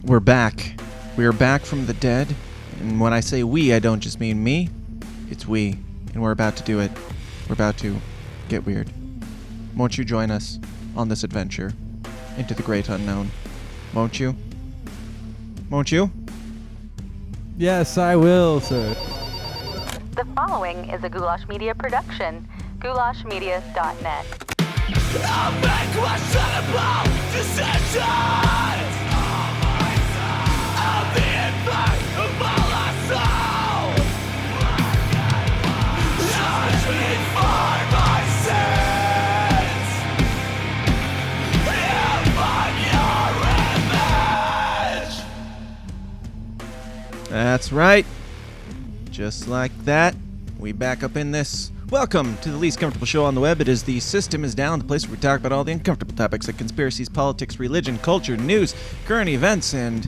We're back. We are back from the dead. And when I say we, I don't just mean me. It's we. And we're about to do it. We're about to get weird. Won't you join us on this adventure into the great unknown? Won't you? Won't you? Yes, I will, sir. The following is a Goulash Media production. goulashmedia.net. I'll make questionable decisions. I'll be invulnerable soul. Judge me for my sins. Live on your image. That's right. Just like that, we back up in this. Welcome to the least comfortable show on the web. It is The System Is Down, the place where we talk about all the uncomfortable topics like conspiracies, politics, religion, culture, news, current events, and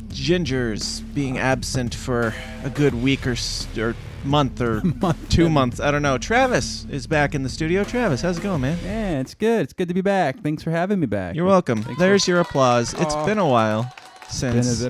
gingers being absent for a good week or month or 2 months. I don't know. Travis is back in the studio. Travis, how's it going, man? Yeah, it's good. It's good to be back. Thanks for having me back. You're welcome. There's your applause. It's been a while since...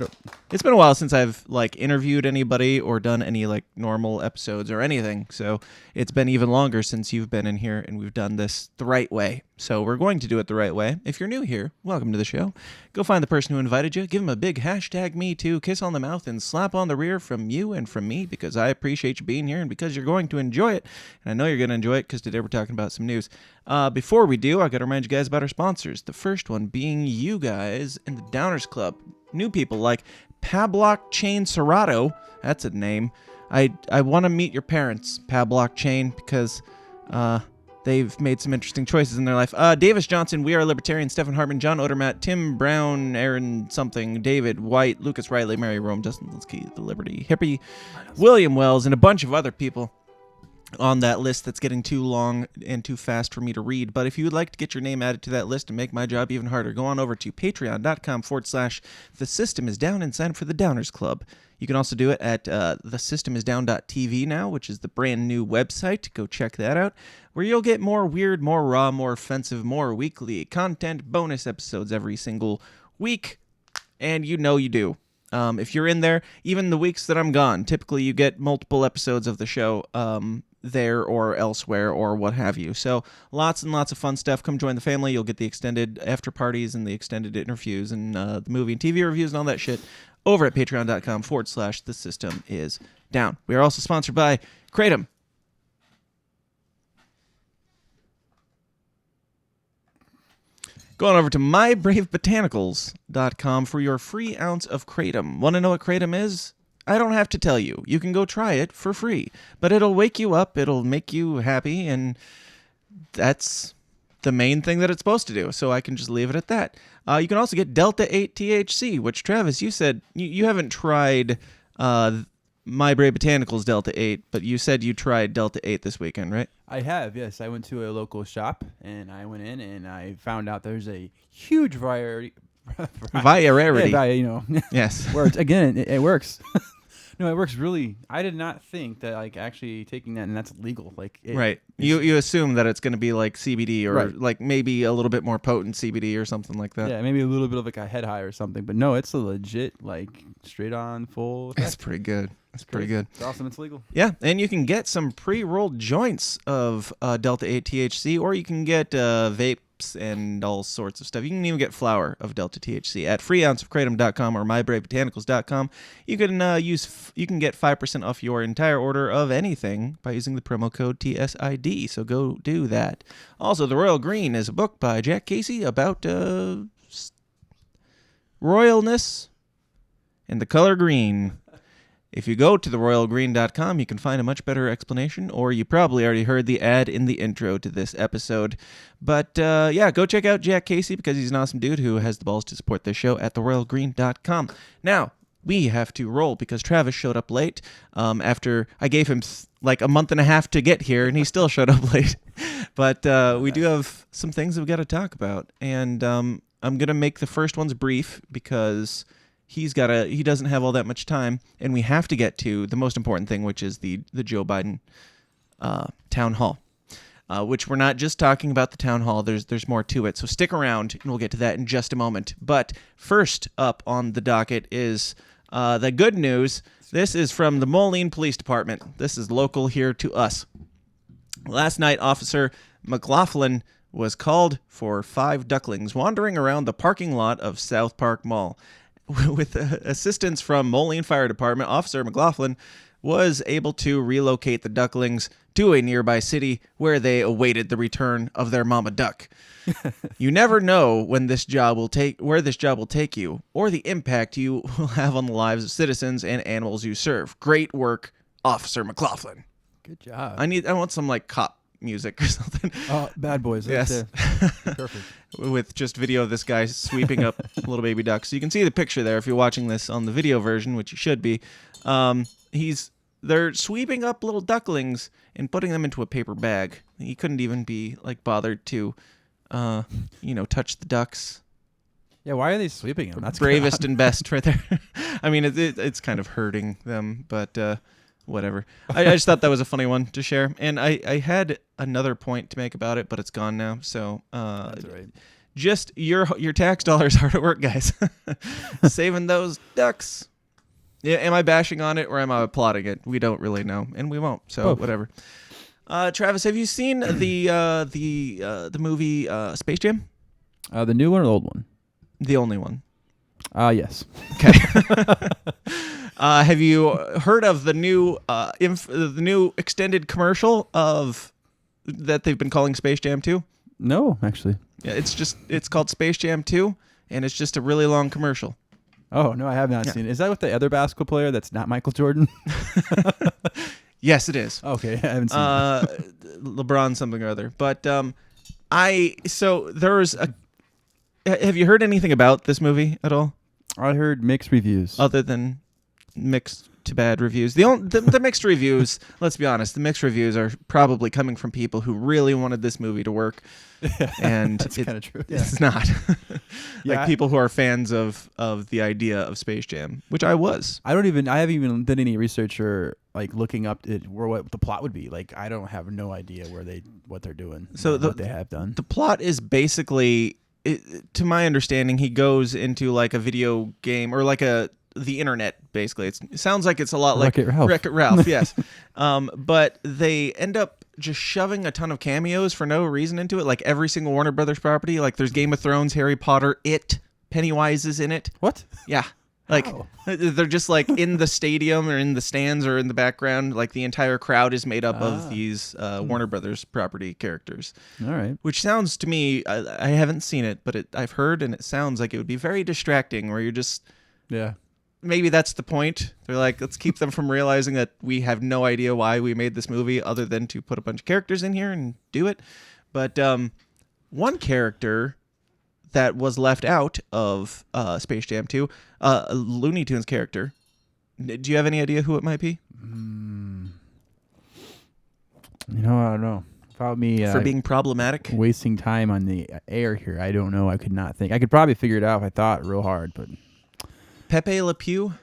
It's been a while since I've interviewed anybody or done any normal episodes or anything. So it's been even longer since you've been in here and we've done this the right way. So we're going to do it the right way. If you're new here, welcome to the show. Go find the person who invited you. Give them a big #MeToo, kiss on the mouth, and slap on the rear from you and from me because I appreciate you being here and because you're going to enjoy it. And I know you're going to enjoy it because today we're talking about some news. Before we do, I got to remind you guys about our sponsors. The first one being you guys in the Downers Club. New people like Pablock Chain Serato. That's a name. I want to meet your parents, Pablock Chain, because they've made some interesting choices in their life. Davis Johnson, We Are Libertarian, Stephen Hartman, John Odermatt, Tim Brown, Aaron something, David White, Lucas Riley, Mary Rome, Justin Linsky, The Liberty Hippie, William Wells, and a bunch of other people on that list that's getting too long and too fast for me to read. But if you would like to get your name added to that list and make my job even harder, go on over to patreon.com/The System Is Down and sign up for the Downers Club. You can also do it at thesystemisdown.tv now, which is the brand new website. Go check that out, where you'll get more weird, more raw, more offensive, more weekly content, bonus episodes every single week. And you know you do. If you're in there, even the weeks that I'm gone, typically you get multiple episodes of the show there or elsewhere or what have you. So lots and lots of fun stuff. Come join the family. You'll get the extended after parties and the extended interviews and the movie and TV reviews and all that shit over at patreon.com/The System Is Down. We are also sponsored by Kratom. Go on over to myBraveBotanicals.com for your free ounce of Kratom. Want to know what Kratom is? I don't have to tell you. You can go try it for free. But it'll wake you up, it'll make you happy, and that's the main thing that it's supposed to do. So I can just leave it at that. You can also get Delta 8 THC, which, Travis, you said you haven't tried My Brave Botanicals Delta 8, but you said you tried Delta 8 this weekend, right? I have, yes. I went to a local shop, and I went in, and I found out there's a huge variety. Variety. Yeah, Yes. Words. Again, it works. No, it works really. I did not think that actually taking that, and that's legal. Right. You assume that it's going to be like CBD or right. Maybe a little bit more potent CBD or something like that. Yeah, maybe a little bit of a head high or something. But no, it's a legit, straight on full effect. That's pretty good. That's pretty good. It's awesome. It's legal. Yeah, and you can get some pre-rolled joints of Delta 8 THC, or you can get vapes and all sorts of stuff. You can even get flower of Delta THC at freeounceofkratom.com or myBraveBotanicals.com. You can get 5% off your entire order of anything by using the promo code TSID. So go do that. Also, The Royal Green is a book by Jack Casey about royalness and the color green. If you go to theroyalgreen.com, you can find a much better explanation, or you probably already heard the ad in the intro to this episode. But yeah, go check out Jack Casey because he's an awesome dude who has the balls to support this show at theroyalgreen.com. Now, we have to roll because Travis showed up late after I gave him a month and a half to get here, and he still showed up late. But we do have some things that we got to talk about, and I'm going to make the first ones brief because he doesn't have all that much time, and we have to get to the most important thing, which is the Joe Biden town hall. which we're not just talking about the town hall. There's more to it. So stick around, and we'll get to that in just a moment. But first up on the docket is the good news. This is from the Moline Police Department. This is local here to us. Last night, Officer McLaughlin was called for 5 ducklings wandering around the parking lot of South Park Mall. With assistance from Moline Fire Department, Officer McLaughlin was able to relocate the ducklings to a nearby city where they awaited the return of their mama duck. You never know where this job will take you, or the impact you will have on the lives of citizens and animals you serve. Great work, Officer McLaughlin. Good job. I want some like cop music or something. Oh, Bad Boys. Yes. Perfect. With just video of this guy sweeping up little baby ducks. So you can see the picture there if you're watching this on the video version, which you should be. They're sweeping up little ducklings and putting them into a paper bag. He couldn't even be like bothered to, touch the ducks. Yeah, why are they sweeping them? That's bravest and best right there. I mean, it's kind of hurting them, but whatever. I just thought that was a funny one to share. And I had another point to make about it, but it's gone now. So That's all right. Just your tax dollars hard at work, guys. Saving those ducks. Yeah, am I bashing on it or am I applauding it? We don't really know, and we won't. So whatever. Travis, have you seen the movie Space Jam? The new one or the old one? The only one. Yes. Okay. Have you heard of the new extended commercial that they've been calling Space Jam 2? No, actually. Yeah, it's called Space Jam 2, and it's just a really long commercial. Oh, no, I have not seen it. Is that with the other basketball player that's not Michael Jordan? Yes, it is. Okay, I haven't seen it. LeBron something or other. But have you heard anything about this movie at all? I heard mixed reviews. Other than mixed to bad reviews. The mixed reviews, let's be honest, the mixed reviews are probably coming from people who really wanted this movie to work. And that's kind of true. It's not. Yeah, people who are fans of the idea of Space Jam, which I was. I haven't even done any research or like looking up what the plot would be. Like I don't have no idea what they're doing. So what they have done. The plot is basically, to my understanding, he goes into like a video game or like the internet, basically. It sounds like it's a lot like Wreck-It Ralph, yes. But they end up just shoving a ton of cameos for no reason into it, like every single Warner Brothers property. Like there's Game of Thrones, Harry Potter, Pennywise is in it. What? Yeah. Like they're just like in the stadium or in the stands or in the background. Like the entire crowd is made up of these Warner Brothers property characters. All right. Which sounds to me, I haven't seen it, but I've heard, and it sounds like it would be very distracting where you're just... Yeah. Maybe that's the point. They're like, let's keep them from realizing that we have no idea why we made this movie other than to put a bunch of characters in here and do it. But one character that was left out of Space Jam 2, a Looney Tunes character. Do you have any idea who it might be? I don't know. About me for being problematic, wasting time on the air here. I don't know. I could not think. I could probably figure it out if I thought real hard, but Pepe Le Pew,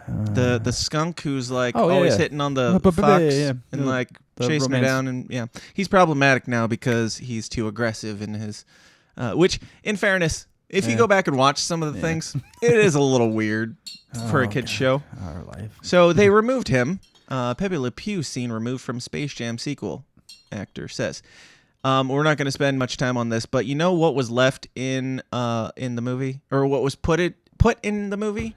the skunk who's like always hitting on the fox and like chasing her down, and he's problematic now because he's too aggressive in his. Which, in fairness, if you go back and watch some of the things, it is a little weird for a kid's show. Our life. So they removed him. Pepe Le Pew scene removed from Space Jam sequel, actor says. We're not going to spend much time on this, but you know what was left in the movie, or what was put in the movie?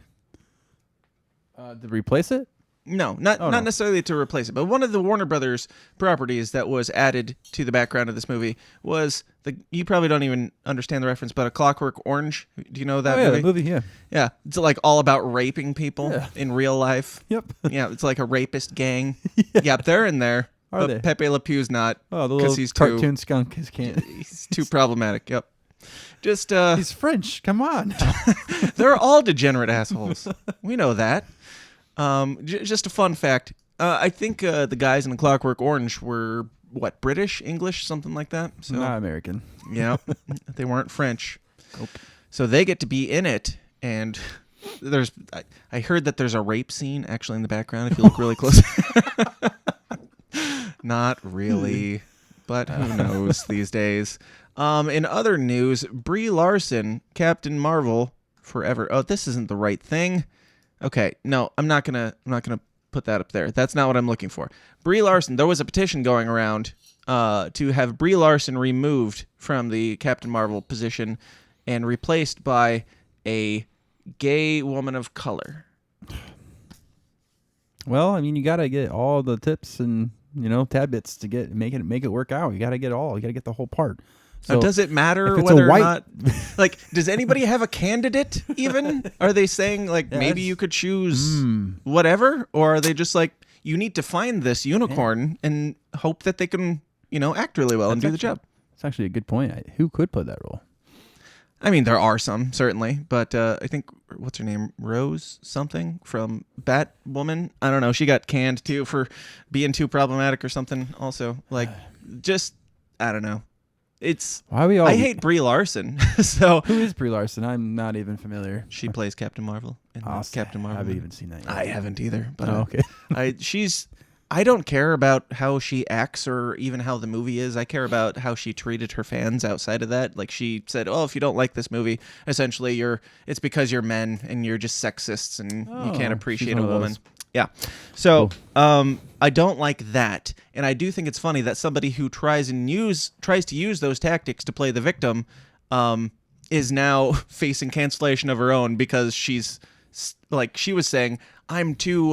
To replace it? No, not necessarily to replace it, but one of the Warner Brothers properties that was added to the background of this movie was you probably don't even understand the reference, but A Clockwork Orange. Do you know that movie? The movie, yeah. Yeah, it's like all about raping people in real life. Yep. Yeah, it's like a rapist gang. Yep, they're in there. Are they? Pepe Le Pew's not. Oh, the little cartoon skunk he's too problematic. Yep. Just he's French. Come on. They're all degenerate assholes. We know that. Just a fun fact. I think the guys in A Clockwork Orange were British, English, something like that. So, not American. Yeah, they weren't French. Nope. So they get to be in it, and I heard that there's a rape scene actually in the background if you look really close. Not really, but who knows these days. In other news, Brie Larson, Captain Marvel, forever. Oh, this isn't the right thing. Okay, no, I'm not gonna put that up there. That's not what I'm looking for. Brie Larson. There was a petition going around to have Brie Larson removed from the Captain Marvel position and replaced by a gay woman of color. Well, I mean, you got to get all the tips and, tidbits to make it work out. You got to get all. You got to get the whole part. So now, does it matter whether or not, like, does anybody have a candidate even? Are they saying, like, maybe you could choose whatever? Or are they just like, you need to find this unicorn and hope that they can, act really well and do the job? That's actually a good point. Who could play that role? I mean, there are some, certainly. But I think, what's her name? Rose something from Batwoman? I don't know. She got canned, too, for being too problematic or something also. Like, just, I don't know. I hate Brie Larson. So who is Brie Larson? I'm not even familiar. She plays Captain Marvel. Captain Marvel. I haven't even seen that yet. I haven't either. But okay. I don't care about how she acts or even how the movie is. I care about how she treated her fans outside of that. Like, she said, "Oh, if you don't like this movie, essentially it's because you're men and you're just sexists and you can't appreciate a woman." Yeah. So I don't like that. And I do think it's funny that somebody who tries to use those tactics to play the victim is now facing cancellation of her own because she's like, she was saying, I'm too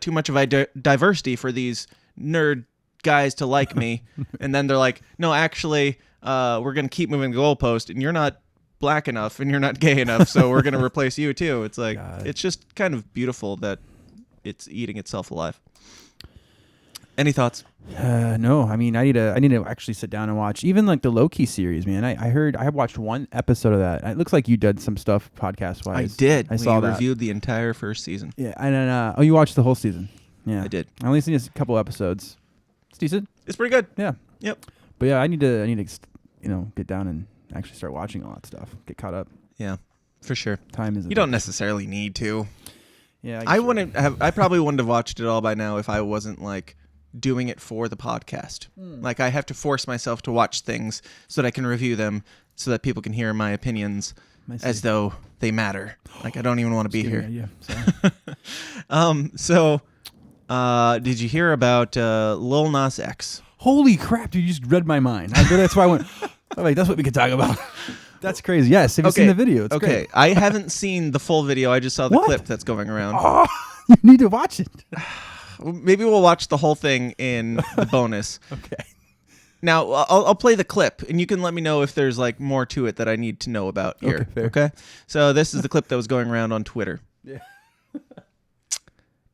much of a diversity for these nerd guys to like me. And then they're like, no, actually, we're going to keep moving the goalpost and you're not black enough and you're not gay enough. So we're going to replace you too. It's like, it's just kind of beautiful that it's eating itself alive. Any thoughts? No. I mean, I need to actually sit down and watch even like the Loki series, man. I watched one episode of that. It looks like you did some stuff podcast wise. I did. I saw that. We reviewed the entire first season. Yeah, and then you watched the whole season. Yeah, I did. I only seen a couple episodes. It's decent. It's pretty good. Yeah. Yep. But yeah, I need to get down and actually start watching all that stuff. Get caught up. Yeah, for sure. Time isn't. You don't necessarily need to. Yeah. I probably wouldn't have watched it all by now if I wasn't like doing it for the podcast. Like, I have to force myself to watch things so that I can review them so that people can hear my opinions as though they matter. Like, I don't even want to be here. Yeah. So did you hear about Lil Nas X? Holy crap, dude, you just read my mind. That's why I went, oh, wait, that's what we could talk about. That's crazy. Yes, have you seen the video? It's great. I haven't seen the full video. I just saw the clip that's going around. Oh, you need to watch it. Maybe we'll watch the whole thing in the bonus. Okay. Now, I'll play the clip, and you can let me know if there's like more to it that I need to know about here. Okay? So this is the clip that was going around on Twitter. Yeah.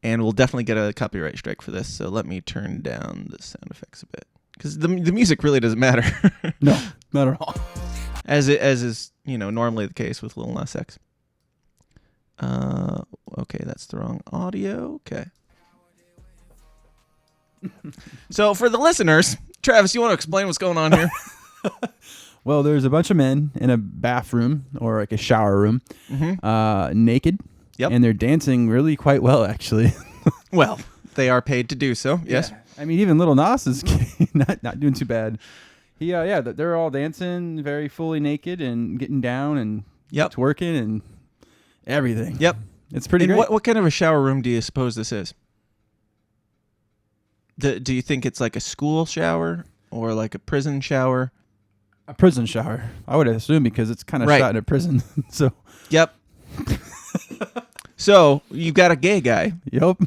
And we'll definitely get a copyright strike for this, so let me turn down the sound effects a bit. Because the music really doesn't matter. No, not at all. As is, normally the case with Lil Nas X. Okay, that's the wrong audio. Okay. So for the listeners, Travis, you want to explain what's going on here? Well, there's a bunch of men in a bathroom or like a shower room, naked. Yep. And they're dancing really quite well, actually. Well, they are paid to do so. Yes. Yeah. I mean, even Lil Nas is not doing too bad. They're all dancing very fully naked and getting down and twerking and everything. Yep. It's pretty great. What kind of a shower room do you suppose this is? Do you think it's like a school shower or like a prison shower? A prison shower, I would assume, because it's kind of shot in a prison. So. Yep. So you've got a gay guy. Yep.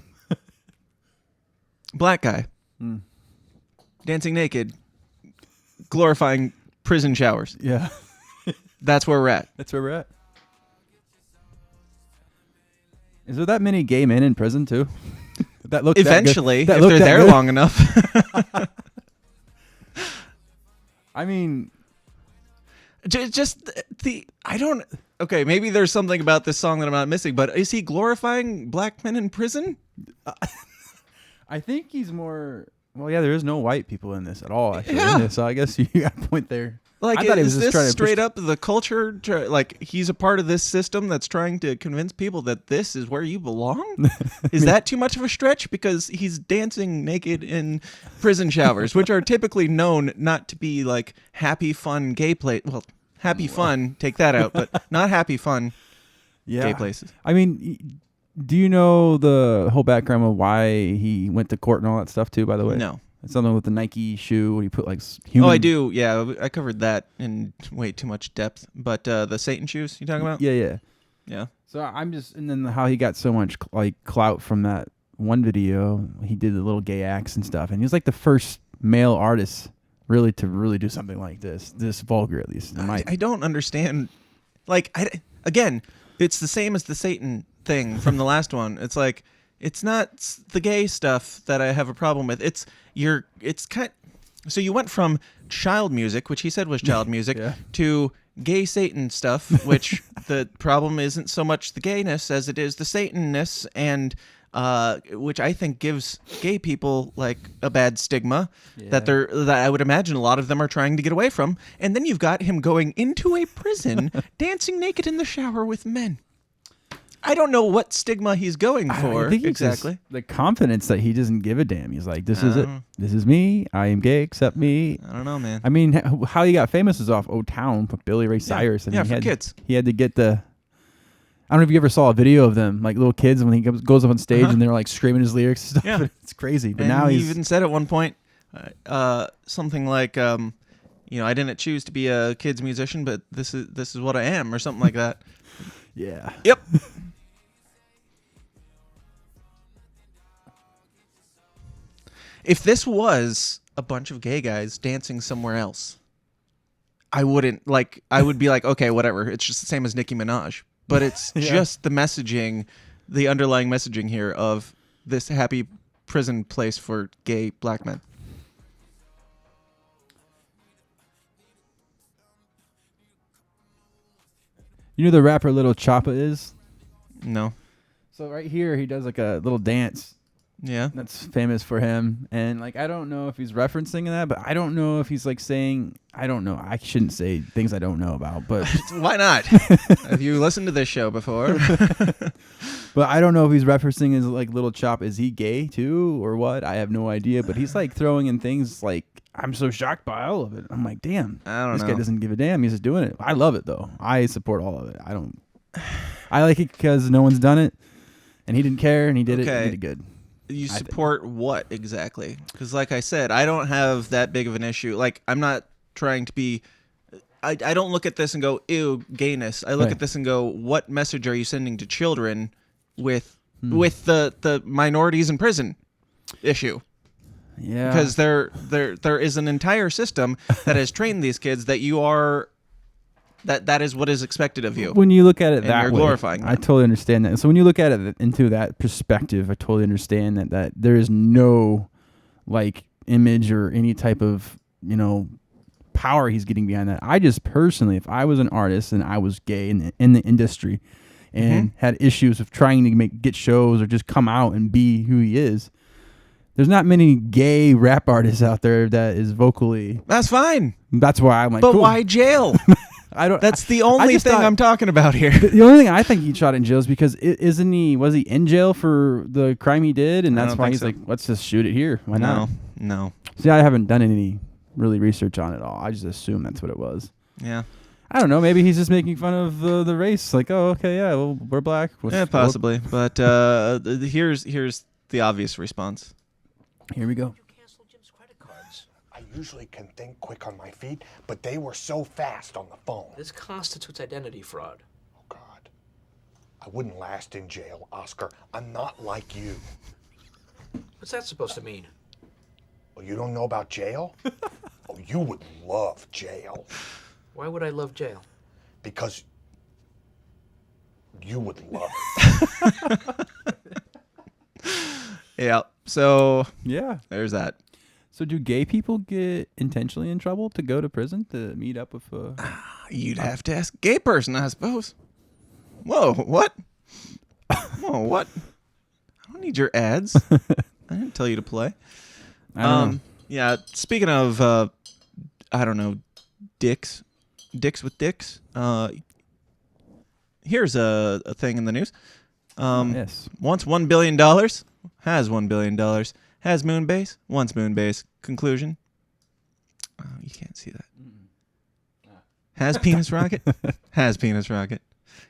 Black guy. Dancing naked. Glorifying prison showers. Yeah. That's where we're at. That's where we're at. Is there that many gay men in prison too? That look eventually, that if they're there long enough. I mean, okay, maybe there's something about this song that I'm not missing, but is he glorifying black men in prison? I think he's more. Well, yeah, there is no white people in this at all. Actually, so I guess you got a point there. Like, I thought he was is just this trying to straight up the culture? Like, he's a part of this system that's trying to convince people that this is where you belong? Is that too much of a stretch? Because he's dancing naked in prison showers, which are typically known not to be, like, happy, fun, gay play. Well, happy, fun, take that out, but not happy, fun gay places. I mean, do you know the whole background of why he went to court and all that stuff, too, by the way? No. It's something with the Nike shoe when he put like human. Oh, I do. Yeah, I covered that in way too much depth. But the Satan shoes you talking about? Yeah. So I'm just, and then how he got so much like clout from that one video. He did the little gay acts and stuff, and he was like the first male artist really to do something like this vulgar, at least. I don't understand. Like, again, it's the same as the Satan thing from the last one. It's like, it's not the gay stuff that I have a problem with. So you went from child music, which he said was child music, to gay Satan stuff, which the problem isn't so much the gayness as it is the Satanness, and which I think gives gay people like a bad stigma that I would imagine a lot of them are trying to get away from. And then you've got him going into a prison, dancing naked in the shower with men. I don't know what stigma he's going for exactly. The confidence that he doesn't give a damn. He's like, this is it. This is me. I am gay. Accept me. I don't know, man. I mean, how he got famous is off O Town with Billy Ray Cyrus. And for kids. He had to get the. I don't know if you ever saw a video of them, like little kids, when he goes up on stage and they're like screaming his lyrics and stuff. Yeah. It's crazy. But and now he he's even said at one point something like, I didn't choose to be a kid's musician, but this is what I am, or something like that. Yeah. Yep. If this was a bunch of gay guys dancing somewhere else, I would be like, okay, whatever. It's just the same as Nicki Minaj. But it's just the messaging, the underlying messaging here of this happy prison place for gay black men. You know the rapper Lil Choppa is? No. So right here, he does like a little dance. Yeah. That's famous for him. And like, I don't know if he's referencing that, but I don't know if he's like saying, I don't know. I shouldn't say things I don't know about, but why not? Have you listened to this show before? But I don't know if he's referencing his like Lil Chop. Is he gay too or what? I have no idea, but he's like throwing in things like, I'm so shocked by all of it. I'm like, damn, this guy doesn't give a damn. He's just doing it. I love it though. I support all of it. I like it because no one's done it and he didn't care and he did it and he did good. You support what exactly? Because like I said, I don't have that big of an issue. Like, I'm not trying to be... I don't look at this and go, ew, gayness. I look at this and go, what message are you sending to children with the minorities in prison issue? Yeah. Because there is an entire system that has trained these kids that you are... That is what is expected of you. When you look at it that you're way, glorifying I totally understand that. So when you look at it into that perspective, I totally understand that there is no like image or any type of power he's getting behind that. I just personally, if I was an artist and I was gay in the industry and had issues of trying to get shows or just come out and be who he is, there's not many gay rap artists out there that is vocally. That's fine. That's why I'm like, but cool. why jail? That's the only thing I'm talking about here. The only thing I think he shot in jail is because was he in jail for the crime he did, and that's why he's like, let's just shoot it here. Why not? No. See, I haven't done any really research on it all. I just assume that's what it was. Yeah. I don't know. Maybe he's just making fun of the race. Like, oh, okay, yeah, well, we're black. Possibly. But here's the obvious response. Here we go. I usually can think quick on my feet, but they were so fast on the phone. This constitutes identity fraud. Oh, God. I wouldn't last in jail, Oscar. I'm not like you. What's that supposed to mean? Oh, you don't know about jail? Oh, you would love jail. Why would I love jail? Because you would love it. Yeah. So, there's that. So do gay people get intentionally in trouble to go to prison to meet up with You'd have to ask a gay person, I suppose. Whoa, what? Whoa, what? I don't need your ads. I didn't tell you to play. I don't know. Yeah, speaking of, I don't know, dicks with dicks. Here's a thing in the news. Yes. Wants $1 billion, has $1 billion, has moon base, wants moon base. Conclusion. Oh, you can't see that. Has penis rocket, has penis rocket.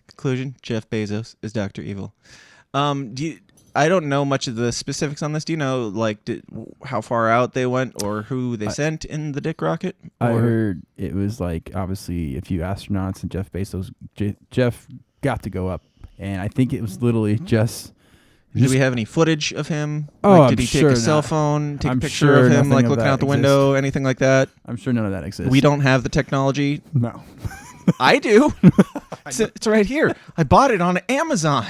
Conclusion. Jeff Bezos is Dr. Evil. I don't know much of the specifics on this. Do you know, like, how far out they went or who they sent in the dick rocket? I heard it was, like, obviously a few astronauts and Jeff Bezos. Jeff got to go up, and I think it was literally just... Do we have any footage of him? Oh, like, did he take sure a cell not. phone, take I'm a picture sure of him, nothing like of looking that out the window, anything like that? I'm sure none of that exists. We don't have the technology. No. I do. It's right here. I bought it on Amazon.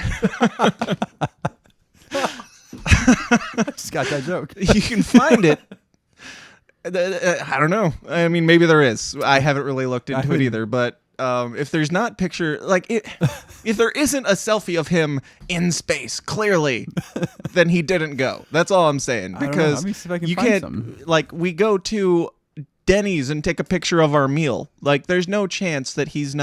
I just got that joke. You can find it. I don't know. I mean, maybe there is. I haven't really looked into it either. But if there's not picture, like if there isn't a selfie of him in space, clearly, then he didn't go. That's all I'm saying. Because Let me see if I can you find can't, something. like, we go to Denny's and take a picture of our meal. Like, there's no chance that he's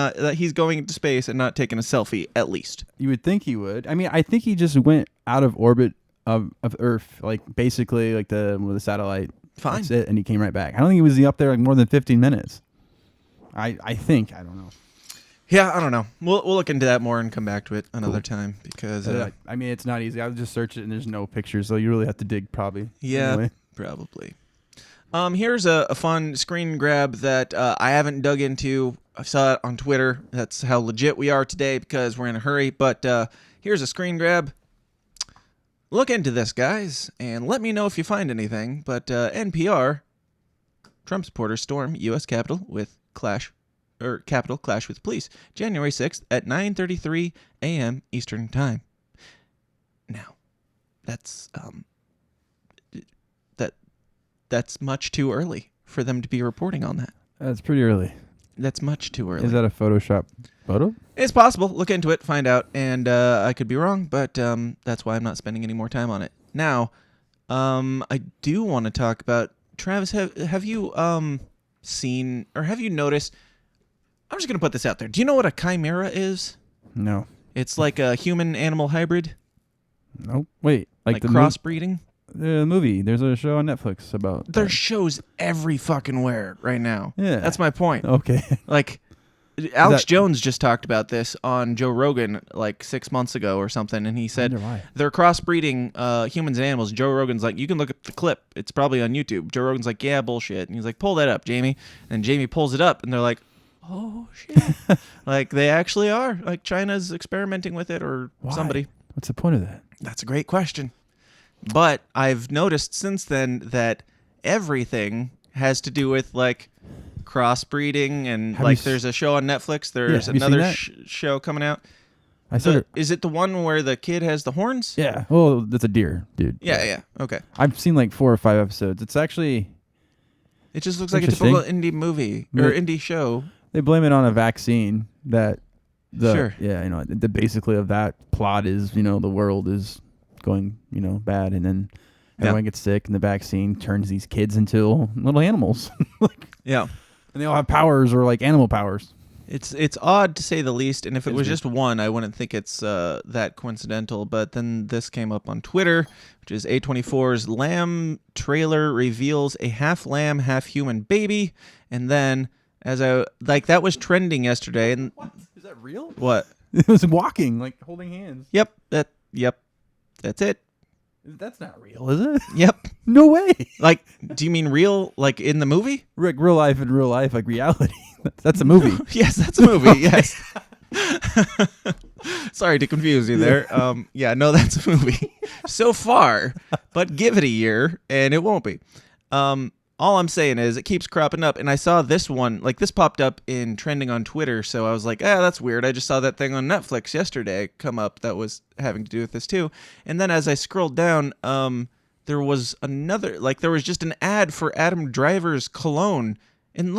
going into space and not taking a selfie, at least. You would think he would. I mean, I think he just went out of orbit of Earth, like basically like with the satellite. Fine. That's it, and he came right back. I don't think he was up there like more than 15 minutes. I think. I don't know. Yeah, I don't know. We'll look into that more and come back to it another time because I mean, it's not easy. I would just search it and there's no pictures, so you really have to dig probably. yeah, Anyway. probably. Here's a fun screen grab that I haven't dug into. I saw it on Twitter. That's how legit we are today because we're in a hurry. But here's a screen grab. Look into this, guys, and let me know if you find anything. But NPR, Trump supporters storm U.S. Capitol clash with police, January 6th at 9:33 a.m. Eastern Time. Now, that's that's much too early for them to be reporting on that. That's pretty early. That's much too early. Is that a Photoshop photo? It's possible. Look into it, find out, and I could be wrong, but that's why I'm not spending any more time on it. Now, I do want to talk about Travis. Have you seen or have you noticed? I'm just gonna put this out there. Do you know what a chimera is? No. It's like a human-animal hybrid, Nope. Wait. like the crossbreeding. The movie. There's a show on Netflix about. There's shows every fucking where right now. Yeah. That's my point. Okay. Like, Alex Jones just talked about this on Joe Rogan like 6 months ago or something, and he said wonder why. they're crossbreeding humans and animals. Joe Rogan's like, you can look at the clip. It's probably on YouTube. Joe Rogan's like, yeah, bullshit. And he's like, pull that up, Jamie. And Jamie pulls it up, and they're like, oh, shit. Like, they actually are. Like, China's experimenting with it or Why? somebody. What's the point of that? That's a great question. But I've noticed since then that everything has to do with, like, crossbreeding and there's a show on Netflix. There's have you another seen show coming out. I said Is it the one where the kid has the horns? Yeah. Oh, that's a deer, dude. Yeah. Okay. I've seen like 4 or 5 episodes. It's actually It just looks like a Interesting. typical indie movie or indie show. they blame it on a vaccine that Sure. yeah, you know, the basically of that plot is, you know, the world is going, you know, bad, and then everyone gets sick, and the vaccine turns these kids into little animals. Yeah. And they all have powers or like animal powers. It's odd to say the least, and if it It's was weird. just one, I wouldn't think it's that coincidental. But then this came up on Twitter, which is A24's lamb trailer reveals a half lamb, half human baby, and then that was trending yesterday. And What? Is that real? what? It was walking, like holding hands. Yep, that's it. That's not real, is it? Yep. No way. Like, do you mean real, like in the movie? Like real life and real life, like reality. That's a movie. Yes, that's a movie. Yes. Sorry to confuse you there. Yeah, no, that's a movie so far, but give it a year and it won't be. All I'm saying is it keeps cropping up, and I saw this one, like this popped up in trending on Twitter, so I was like, that's weird. I just saw that thing on Netflix yesterday come up that was having to do with this too. And then as I scrolled down, there was another, like there was just an ad for Adam Driver's cologne, and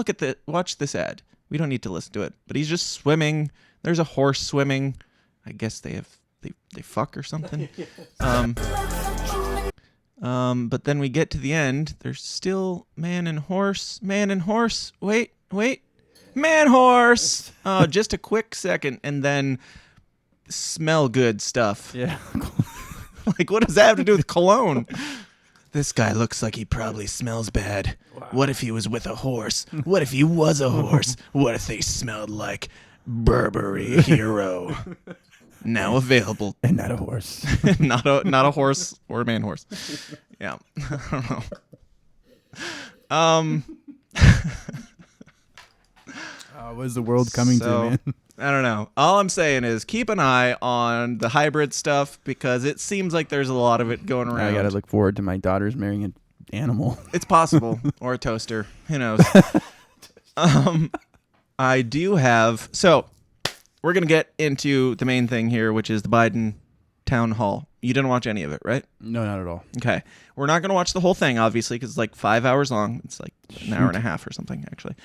watch this ad. We don't need to listen to it, but he's just swimming. There's a horse swimming. I guess they fuck or something. But then we get to the end. There's still man and horse. Wait. Man horse. Oh, just a quick second, and then smell good stuff. Yeah. Like, what does that have to do with cologne? This guy looks like he probably smells bad. Wow. What if he was with a horse? What if he was a horse? What if they smelled like Burberry Hero? Now available. And not a horse. not a horse or a man horse. Yeah. I don't know. What is the world coming to, man? I don't know. All I'm saying is keep an eye on the hybrid stuff because it seems like there's a lot of it going around. I got to look forward to my daughters marrying an animal. It's possible. Or a toaster. Who knows? I do have... So, we're going to get into the main thing here, which is the Biden town hall. You didn't watch any of it, right? No, not at all. Okay. We're not going to watch the whole thing, obviously, because it's like 5 hours long. It's like an hour and a half or something, actually.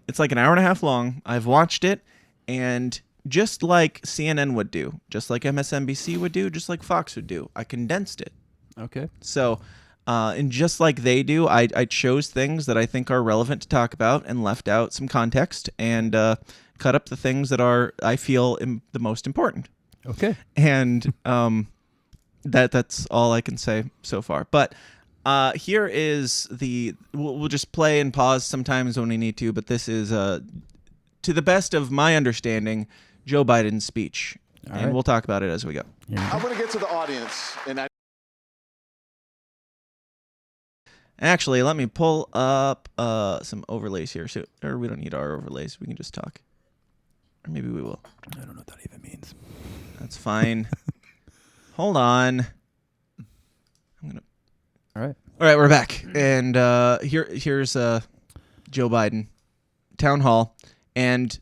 It's like an hour and a half long. I've watched it, and just like CNN would do, just like MSNBC would do, just like Fox would do, I condensed it. Okay. So, and just like they do, I chose things that I think are relevant to talk about and left out some context and cut up the things that are, I feel, the most important. Okay. And that's all I can say so far. But here is we'll just play and pause sometimes when we need to, but this is, to the best of my understanding, Joe Biden's speech. All and right. we'll talk about it as we go. I'm going to get to the audience, and Actually, let me pull up some overlays here. So, or we don't need our overlays. We can just talk. Or maybe we will. I don't know what that even means. That's fine. Hold on. All right. All right, we're back. And here's Joe Biden, town hall. And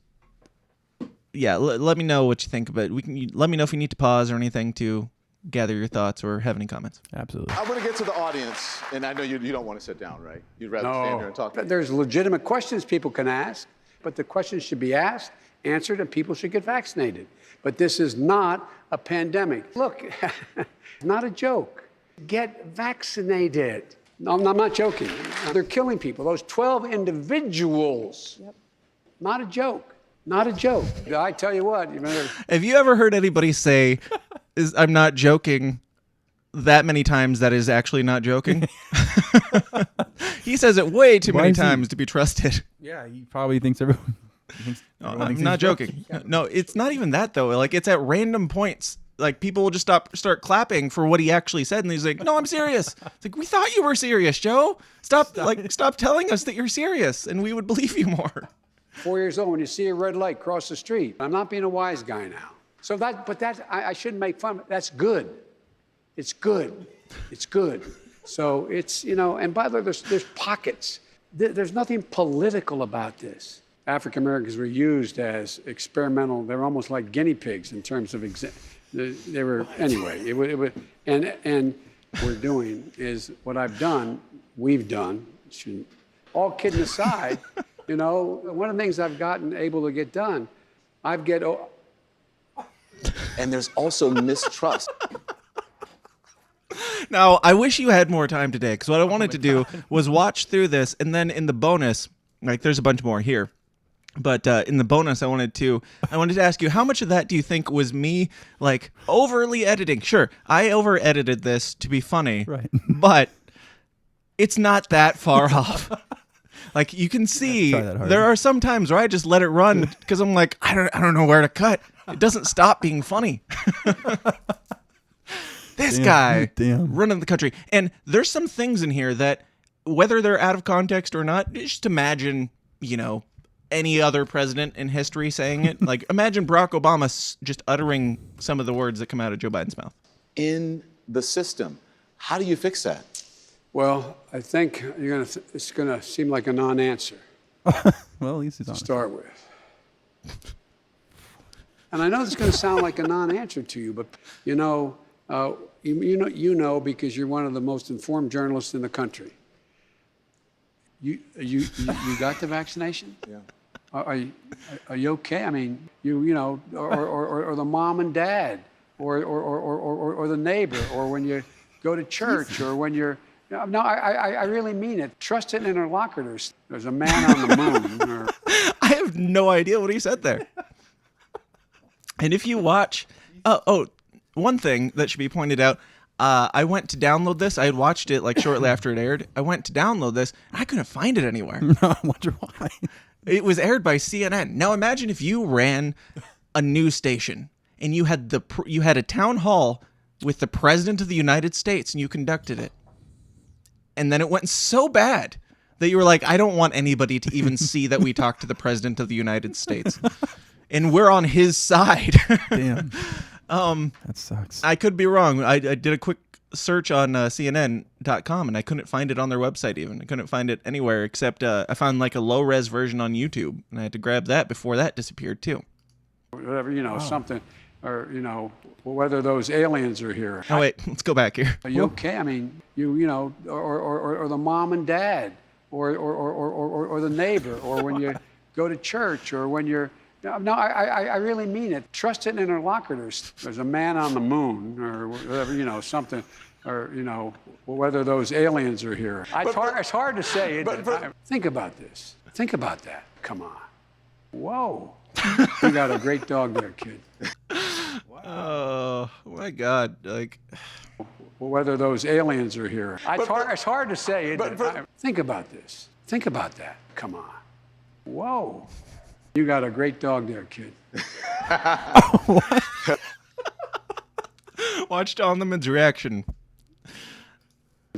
yeah, let me know what you think of it. Let me know if you need to pause or anything to gather your thoughts or have any comments. Absolutely. I'm going to get to the audience, and I know you don't want to sit down, right? You'd rather stand here and talk. There's legitimate questions people can ask, but the questions should be asked, answered, and people should get vaccinated. But this is not a pandemic. Look, it's not a joke. Get vaccinated. No, I'm not joking. They're killing people. Those 12 individuals. Yep. Not a joke. Not a joke. I tell you what. Have you ever heard anybody say, I'm not joking, that many times that is actually not joking? He says it way too many times to be trusted. Yeah, he probably thinks everyone... I'm not joking. No, it's not even that, though. Like, it's at random points. Like, people will just start clapping for what he actually said, and he's like, no, I'm serious. It's like, we thought you were serious, Joe. Stop telling us that you're serious, and we would believe you more. 4 years old, when you see a red light cross the street. I'm not being a wise guy now. So I shouldn't make fun of it. That's good. It's good. It's good. So it's, and by the way, there's pockets. There's nothing political about this. African Americans were used as experimental. They were almost like guinea pigs in terms of they were anyway. It was and we're doing is what I've done. We've done. All kidding aside, one of the things I've gotten able to get done, and there's also mistrust. Now, I wish you had more time today, because what I wanted to do was watch through this, and then in the bonus, like there's a bunch more here. But in the bonus, I wanted to ask you, how much of that do you think was me, like, overly editing? Sure, I over-edited this to be funny, right? But it's not that far off. Like, you can see, there are some times where I just let it run because I'm like, I don't know where to cut. It doesn't stop being funny. This guy running the country. And there's some things in here that, whether they're out of context or not, just imagine, any other president in history saying it. Like, imagine Barack Obama just uttering some of the words that come out of Joe Biden's mouth. In the system, how do you fix that? Well, I think it's gonna seem like a non-answer. Well, at least it's on. Start with. And I know it's going to sound like a non-answer to you, but you know because you're one of the most informed journalists in the country. You got the vaccination? Yeah. Are you okay? I mean, or the mom and dad, or the neighbor, or when you go to church, or when you're. No, I really mean it. Trusted interlocutors. There's a man on the moon. I have no idea what he said there. And if you watch, one thing that should be pointed out, I went to download this. I had watched it like shortly after it aired. I went to download this. And I couldn't find it anywhere. I wonder why. It was aired by CNN. Now imagine if you ran a news station and you had a town hall with the President of the United States and you conducted it. And then it went so bad that you were like, I don't want anybody to even see that we talked to the President of the United States. And we're on his side. Damn. That sucks. I could be wrong. I did a quick search on CNN.com and I couldn't find it on their website even. I couldn't find it anywhere except I found like a low-res version on YouTube. And I had to grab that before that disappeared too. Whatever, something, or, whether those aliens are here. Oh, wait. Let's go back here. Are you okay? I mean, or the mom and dad, or the neighbor, or when you go to church, or when you're... No, I really mean it. Trusted interlocutors. There's a man on the moon, or whatever, something, or, whether those aliens are here. It's hard to say. Think about this. Think about that. Come on. Whoa. You got a great dog there, kid. Oh, my God. Like... Whether those aliens are here. It's hard to say. Think about this. Think about that. Come on. Whoa. You got a great dog there, kid. Watch Donleman's reaction.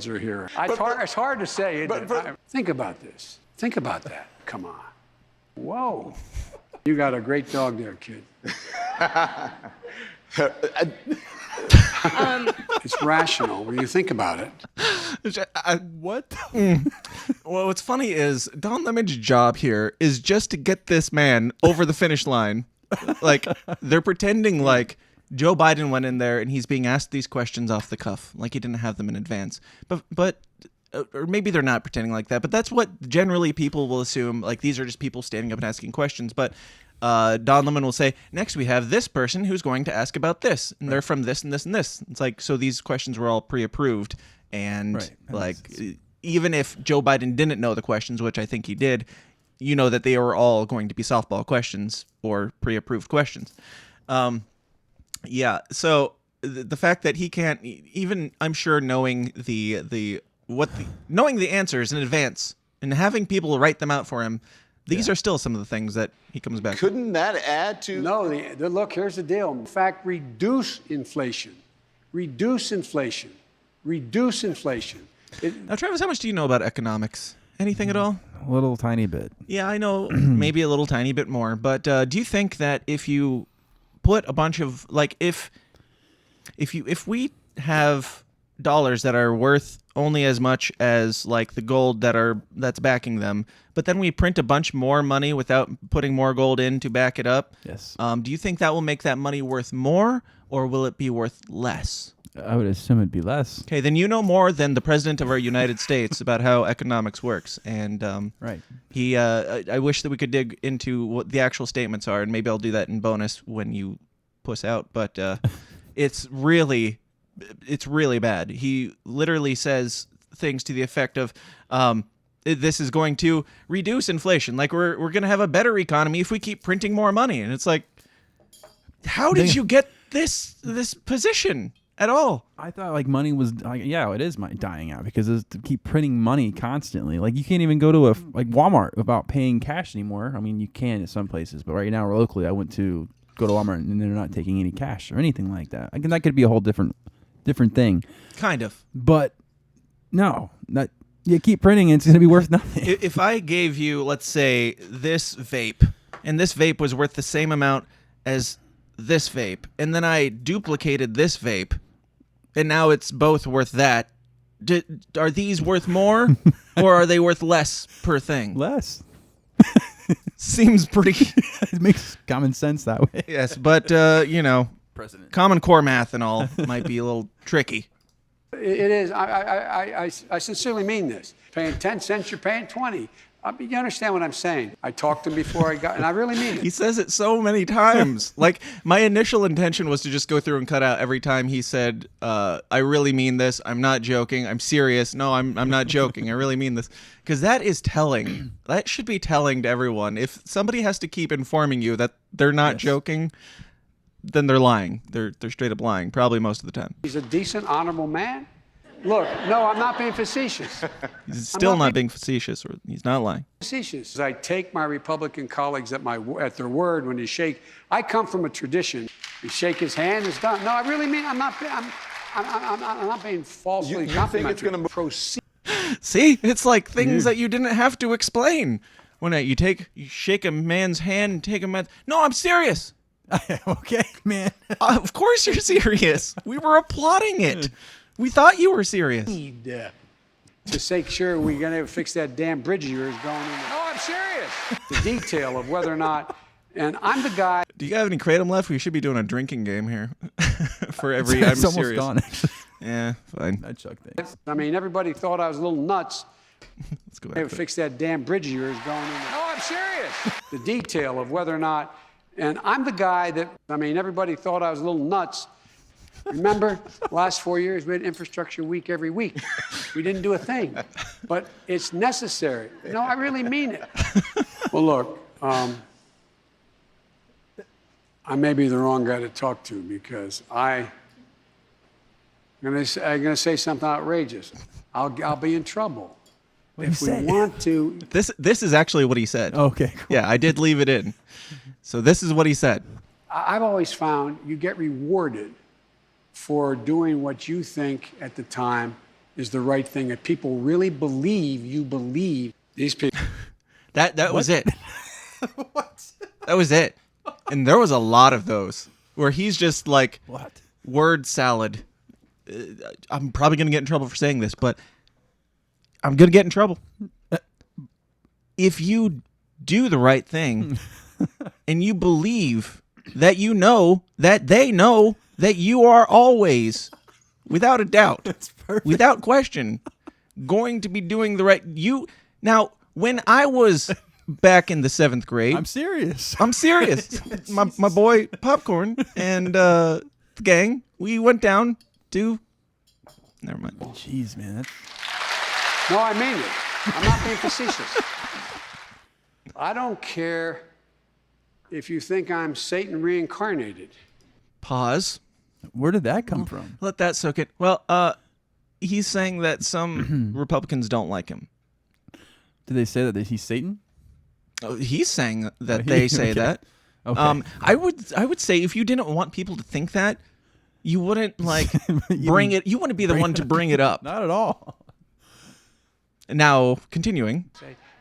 Are here. It's hard to say. Think about this. Think about that. Come on. Whoa. You got a great dog there, kid. It's rational when you think about it. What? Well, what's funny is Don Lemon's job here is just to get this man over the finish line. Like, they're pretending like Joe Biden went in there and he's being asked these questions off the cuff, like he didn't have them in advance. But or maybe they're not pretending like that, but that's what generally people will assume. Like, these are just people standing up and asking questions. But Don Lemon will say, next we have this person who's going to ask about this, and they're from this and this and this. It's like, so these questions were all pre-approved, and like, even if Joe Biden didn't know the questions, which I think he did, you know that they were all going to be softball questions or pre-approved questions. Yeah, so the fact that he can't even, I'm sure, knowing the answers in advance and having people write them out for him, these are still some of the things that he comes back. Couldn't that add to? No, look, here's the deal. In fact, reduce inflation. Reduce inflation. Reduce inflation. Now, Travis, how much do you know about economics? Anything at all? A little tiny bit. Yeah, I know maybe a little tiny bit more. But do you think that if you put a bunch of, like, if we have dollars that are worth only as much as like the gold that's backing them, but then we print a bunch more money without putting more gold in to back it up. Yes. Do you think that will make that money worth more, or will it be worth less? I would assume it'd be less. Okay, then you know more than the president of our United States about how economics works, and right. I wish that we could dig into what the actual statements are, and maybe I'll do that in bonus when you puss out. But it's really bad. He literally says things to the effect of, this is going to reduce inflation. Like, we're going to have a better economy if we keep printing more money. And it's like, how did you get this position at all? I thought like money was, it is dying out because it's to keep printing money constantly. Like, you can't even go to like Walmart without paying cash anymore. I mean, you can at some places, but right now locally, I went to go to Walmart and they're not taking any cash or anything like that. Like, that could be a whole different thing. Kind of. But no, you keep printing, it's going to be worth nothing. If I gave you, let's say, this vape, and this vape was worth the same amount as this vape, and then I duplicated this vape, and now it's both worth that, are these worth more, or are they worth less per thing? Less. Seems pretty... It makes common sense that way. Yes, but, President. Common Core math and all might be a little tricky. It is. I sincerely mean this. Paying 10 cents, you're paying 20. You understand what I'm saying? I talked to him before I got, and I really mean it. He says it so many times. Like, my initial intention was to just go through and cut out every time he said, I really mean this. I'm not joking. I'm serious. No, I'm not joking. I really mean this. Because that is telling. That should be telling to everyone. If somebody has to keep informing you that they're not joking, then they're lying. They're straight up lying, probably most of the time. He's a decent, honorable man. Look, no, I'm not being facetious. He's still not being facetious, or he's not lying. Facetious. I take my Republican colleagues at their word when they shake. I come from a tradition. You shake his hand, it's done. No, I really mean I'm not being falsely complimentary. You think it's going to proceed? See, it's like things that you didn't have to explain. When you shake a man's hand, and take a man. No, I'm serious. Okay, man. Of course you're serious. We were applauding it. We thought you were serious. To make sure we're going to fix that damn bridge of yours going in. No, I'm serious. The detail of whether or not, and I'm the guy. Do you have any kratom left? We should be doing a drinking game here. For every It's I'm almost serious. gone, actually. Yeah, fine. I chuck things. I mean, everybody thought I was a little nuts. Let's go back. They fix that damn bridge of yours going in. No, I'm serious. The detail of whether or not, and I'm the guy that, I mean, everybody thought I was a little nuts. Remember, last 4 years, we had infrastructure week every week. We didn't do a thing. But it's necessary. No, I really mean it. Well, look, I may be the wrong guy to talk to because I'm going to say something outrageous. I'll be in trouble. If we want to. This is actually what he said. Okay, cool. Yeah, I did leave it in. So this is what he said. I've always found you get rewarded for doing what you think at the time is the right thing. If people really believe you believe these people. That was it. What? That was it. And there was a lot of those where he's just like word salad. I'm probably going to get in trouble for saying this, but I'm going to get in trouble. If you do the right thing and you believe that you know that they know that you are always, without a doubt, without question, going to be doing the right. Now, when I was back in the 7th grade, I'm serious. my boy Popcorn and the gang, we went down to. Never mind. Jeez, man. No, I mean it. I'm not being facetious. I don't care if you think I'm Satan reincarnated. Pause. Where did that come from? Let that soak in. Well, he's saying that some Republicans don't like him. Did they say that he's Satan? Oh, he's saying that they say that. Okay. I would say if you didn't want people to think that, you wouldn't like bring it. You wouldn't be the one to bring it up. Not at all. Now, continuing.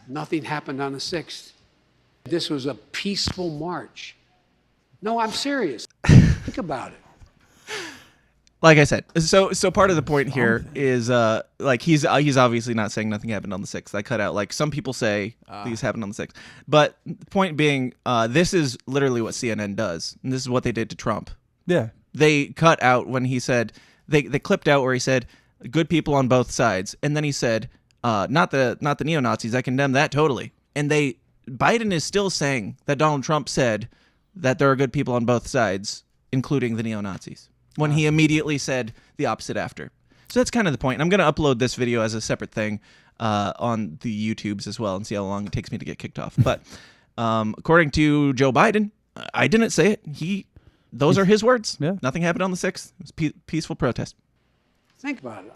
Nothing happened on the 6th. This was a peaceful march. No, I'm serious. Think about it. Like I said, so part of the point here is like he's obviously not saying nothing happened on the 6th. I cut out like some people say these happened on the 6th. But the point being, this is literally what CNN does. And this is what they did to Trump. Yeah. They cut out when he said they clipped out where he said good people on both sides, and then he said not the neo-Nazis. I condemn that totally. And Biden is still saying that Donald Trump said that there are good people on both sides, including the neo-Nazis, when he immediately said the opposite after. So that's kind of the point. I'm going to upload this video as a separate thing on the YouTubes as well and see how long it takes me to get kicked off. But according to Joe Biden, I didn't say it. Those are his words. Yeah. Nothing happened on the 6th. It was peaceful protest. Think about it.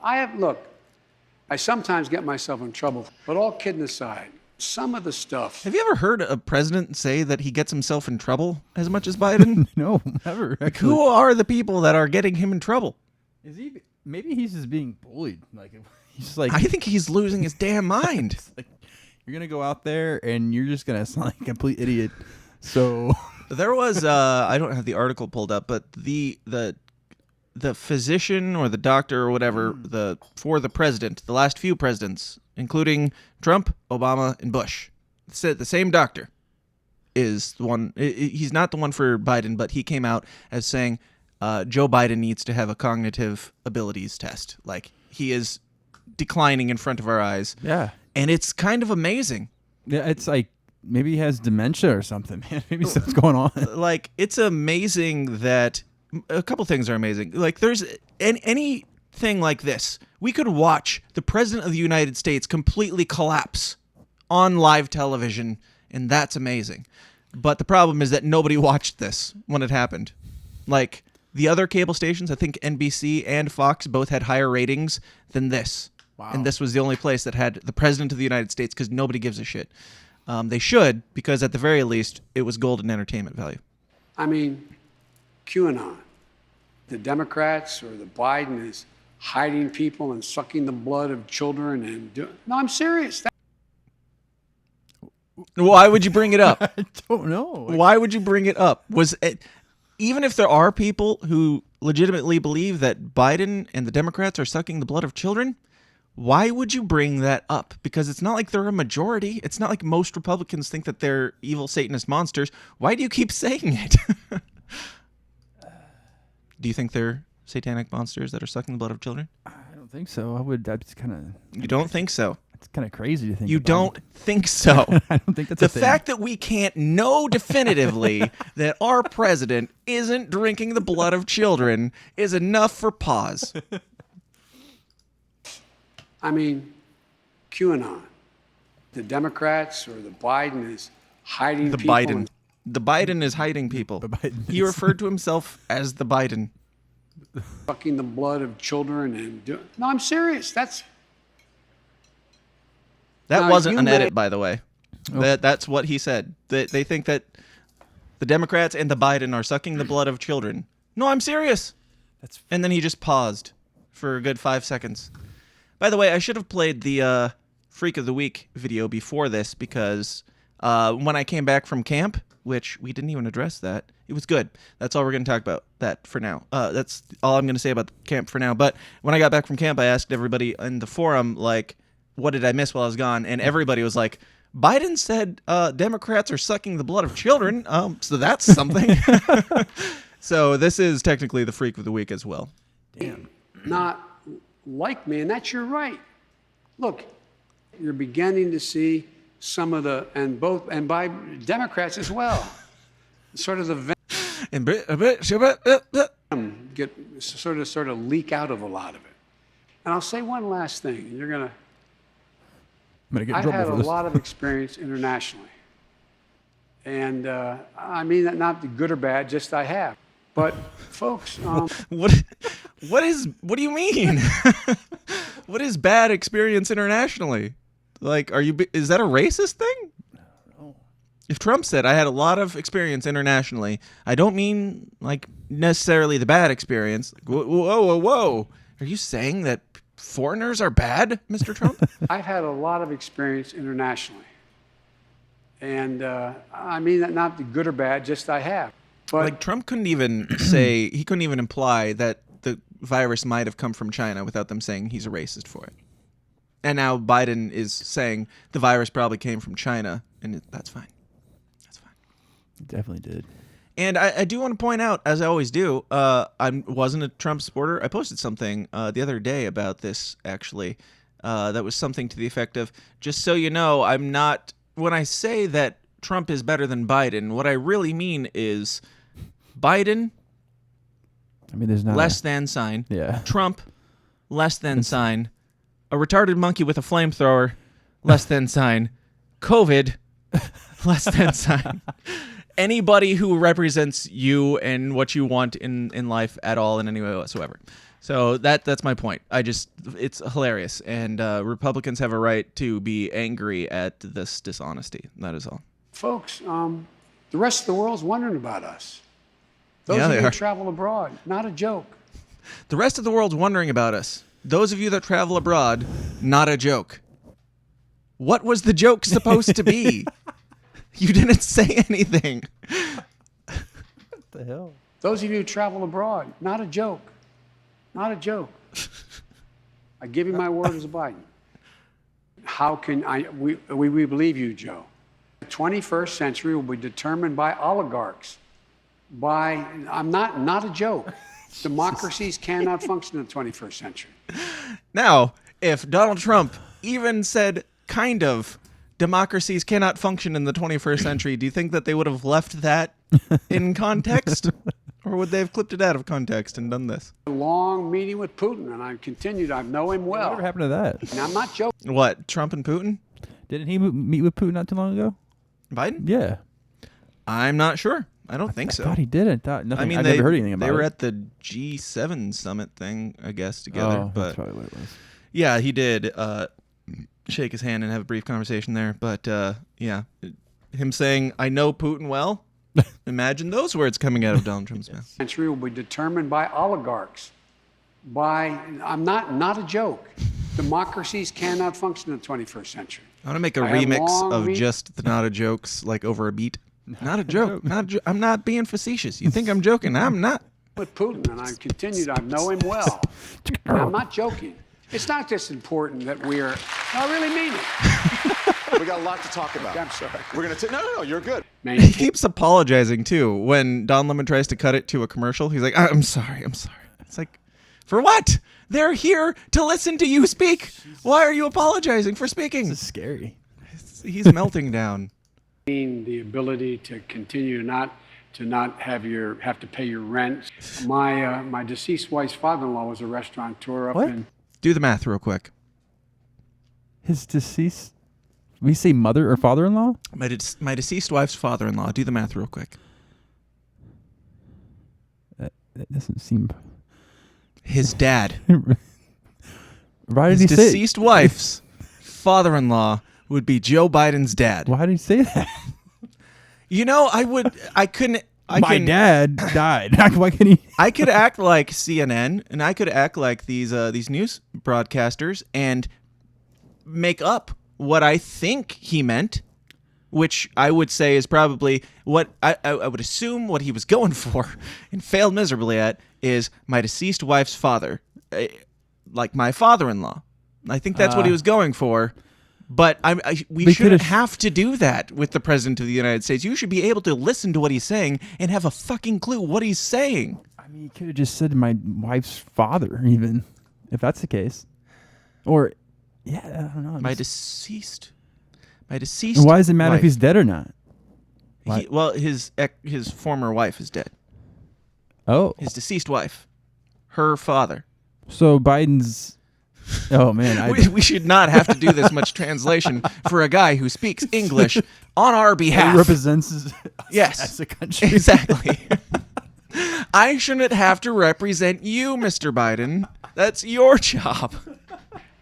I sometimes get myself in trouble, but all kidding aside, some of the stuff. Have you ever heard a president say that he gets himself in trouble as much as Biden? No, never. Like, who are the people that are getting him in trouble? Is he? Maybe he's just being bullied. Like he's just like. I think he's losing his damn mind. Like, you're gonna go out there and you're just gonna sound like a complete idiot. So there was I don't have the article pulled up, but the physician or the doctor or whatever for the president, the last few presidents, including Trump, Obama, and Bush, said the same doctor is the one. He's not the one for Biden, but he came out as saying Joe Biden needs to have a cognitive abilities test. Like he is declining in front of our eyes. Yeah, and it's kind of amazing. Yeah, it's like maybe he has dementia or something, man. Maybe something's going on. Like, it's amazing that a couple things are amazing. Like, there's anything like this. We could watch the president of the United States completely collapse on live television, and that's amazing. But the problem is that nobody watched this when it happened. Like, the other cable stations, I think NBC and Fox both had higher ratings than this. Wow. And this was the only place that had the president of the United States because nobody gives a shit. They should, because at the very least, it was golden entertainment value. I mean, QAnon. The Democrats or the Biden is hiding people and sucking the blood of children and no, I'm serious. Why would you bring it up? I don't know. Why would you bring it up? Even if there are people who legitimately believe that Biden and the Democrats are sucking the blood of children, why would you bring that up? Because it's not like they're a majority. It's not like most Republicans think that they're evil Satanist monsters. Why do you keep saying it? Do you think they're satanic monsters that are sucking the blood of children? I don't think so. That's kind of... You don't think so? It's kind of crazy to think You about. don't think so? I don't think that's the a thing. fact that we can't know definitively that our president isn't drinking the blood of children is enough for pause. I mean, QAnon. The Democrats or the Biden is hiding people. The Biden is hiding people. He referred to himself as the Biden. Sucking the blood of children and no, I'm serious. That Now, wasn't you an may- edit, by the way. That's what he said. They think that the Democrats and the Biden are sucking the blood of children. No, I'm serious. And then he just paused for a good 5 seconds. By the way, I should have played the Freak of the Week video before this because when I came back from camp, which we didn't even address that, it was good. That's all we're going to talk about that for now. That's all I'm going to say about camp for now. But when I got back from camp, I asked everybody in the forum, like, what did I miss while I was gone? And everybody was like, Biden said Democrats are sucking the blood of children. So that's something. So this is technically the Freak of the Week as well. Damn. Not like me, and that's your right. Look, you're beginning to see some of the, and by Democrats as well, sort of the get sort of leak out of a lot of it. And I'll say one last thing, and you're gonna. Get in I've trouble had for a this. lot of experience internationally, and I mean that not good or bad, just I have. But folks, what do you mean? What is bad experience internationally? Like, is that a racist thing? No. If Trump said I had a lot of experience internationally, I don't mean like necessarily the bad experience. Like, whoa. Are you saying that foreigners are bad, Mr. Trump? I've had a lot of experience internationally, and I mean that not good or bad, just I have. But like Trump couldn't even he couldn't even imply that the virus might have come from China without them saying he's a racist for it. And now Biden is saying the virus probably came from China, and that's fine. That's fine. It definitely did. And I do want to point out, as I always do, I wasn't a Trump supporter. I posted something the other day about this, actually, that was something to the effect of, just so you know, I'm not, when I say that Trump is better than Biden, what I really mean is Biden, I mean, there's not less than sign. Yeah. Trump, less than sign. A retarded monkey with a flamethrower, less than sign. COVID, less than sign. Anybody who represents you and what you want in life at all in any way whatsoever. So that's my point. It's hilarious. And Republicans have a right to be angry at this dishonesty. That is all. folks, the rest of the world's wondering about us. Those Yeah, of they you who are. travel abroad, not a joke. The rest of the world's wondering about us. Those of you that travel abroad, not a joke. What was the joke supposed to be? You didn't say anything. What the hell? Those of you who travel abroad, not a joke. Not a joke. I give you my word as a Biden. How can we believe you, Joe? The 21st century will be determined by oligarchs. I'm not a joke. Democracies cannot function in the 21st century. Now, if Donald Trump even said kind of democracies cannot function in the 21st century, do you think that they would have left that in context? Or would they have clipped it out of context and done this? A long meeting with Putin, and I continued. I know him well. Whatever happened to that? And I'm not joking. What, Trump and Putin? Didn't he meet with Putin not too long ago? Biden? Yeah. I'm not sure. I don't think so. I thought he did. I thought nothing. I mean, I've never heard anything about it. They were at the G7 summit thing, I guess, together. Oh, but that's probably what it was. yeah, he did shake his hand and have a brief conversation there. But yeah, him saying, "I know Putin well." Imagine those words coming out of Donald Trump's mouth. Century will be determined by oligarchs. I'm not a joke. Democracies cannot function in the 21st century. I want to make a I have remix long of just the not a jokes, like over a beat. Not a joke. I'm not being facetious. You think I'm joking? I'm not. With Putin, and I continued. I know him well. And I'm not joking. It's not just important that we're. I really mean it. We got a lot to talk about. I'm sorry. We're going to no, you're good. He keeps apologizing too. When Don Lemon tries to cut it to a commercial, he's like, I'm sorry. It's like, for what? They're here to listen to you speak. Why are you apologizing for speaking? This is scary. He's melting down. The ability to continue to not have to pay your rent. My deceased wife's father-in-law was a restaurateur up What? in. Do the math real quick. His deceased. We say mother or father-in-law? My deceased wife's father-in-law. Do the math real quick. That doesn't seem. His dad. Why did His he say? deceased wife's father-in-law would be Joe Biden's dad. Why did he say that? You know, I couldn't. My dad died. Why can he? I could act like CNN, and I could act like these news broadcasters, and make up what I think he meant, which I would say is probably what I would assume what he was going for, and failed miserably at, is my deceased wife's father, like my father-in-law. I think that's what he was going for. But we shouldn't have to do that with the President of the United States. You should be able to listen to what he's saying and have a fucking clue what he's saying. I mean, you could have just said my wife's father, even if that's the case. Or, yeah, I don't know. My deceased. Why does it matter if he's dead or not? Well, his former wife is dead. Oh, His deceased wife, her father. so Biden's. Oh man, We should not have to do this much translation for a guy who speaks English on our behalf. He represents us Yes, as a country. Exactly. I shouldn't have to represent you, Mr. Biden. That's your job.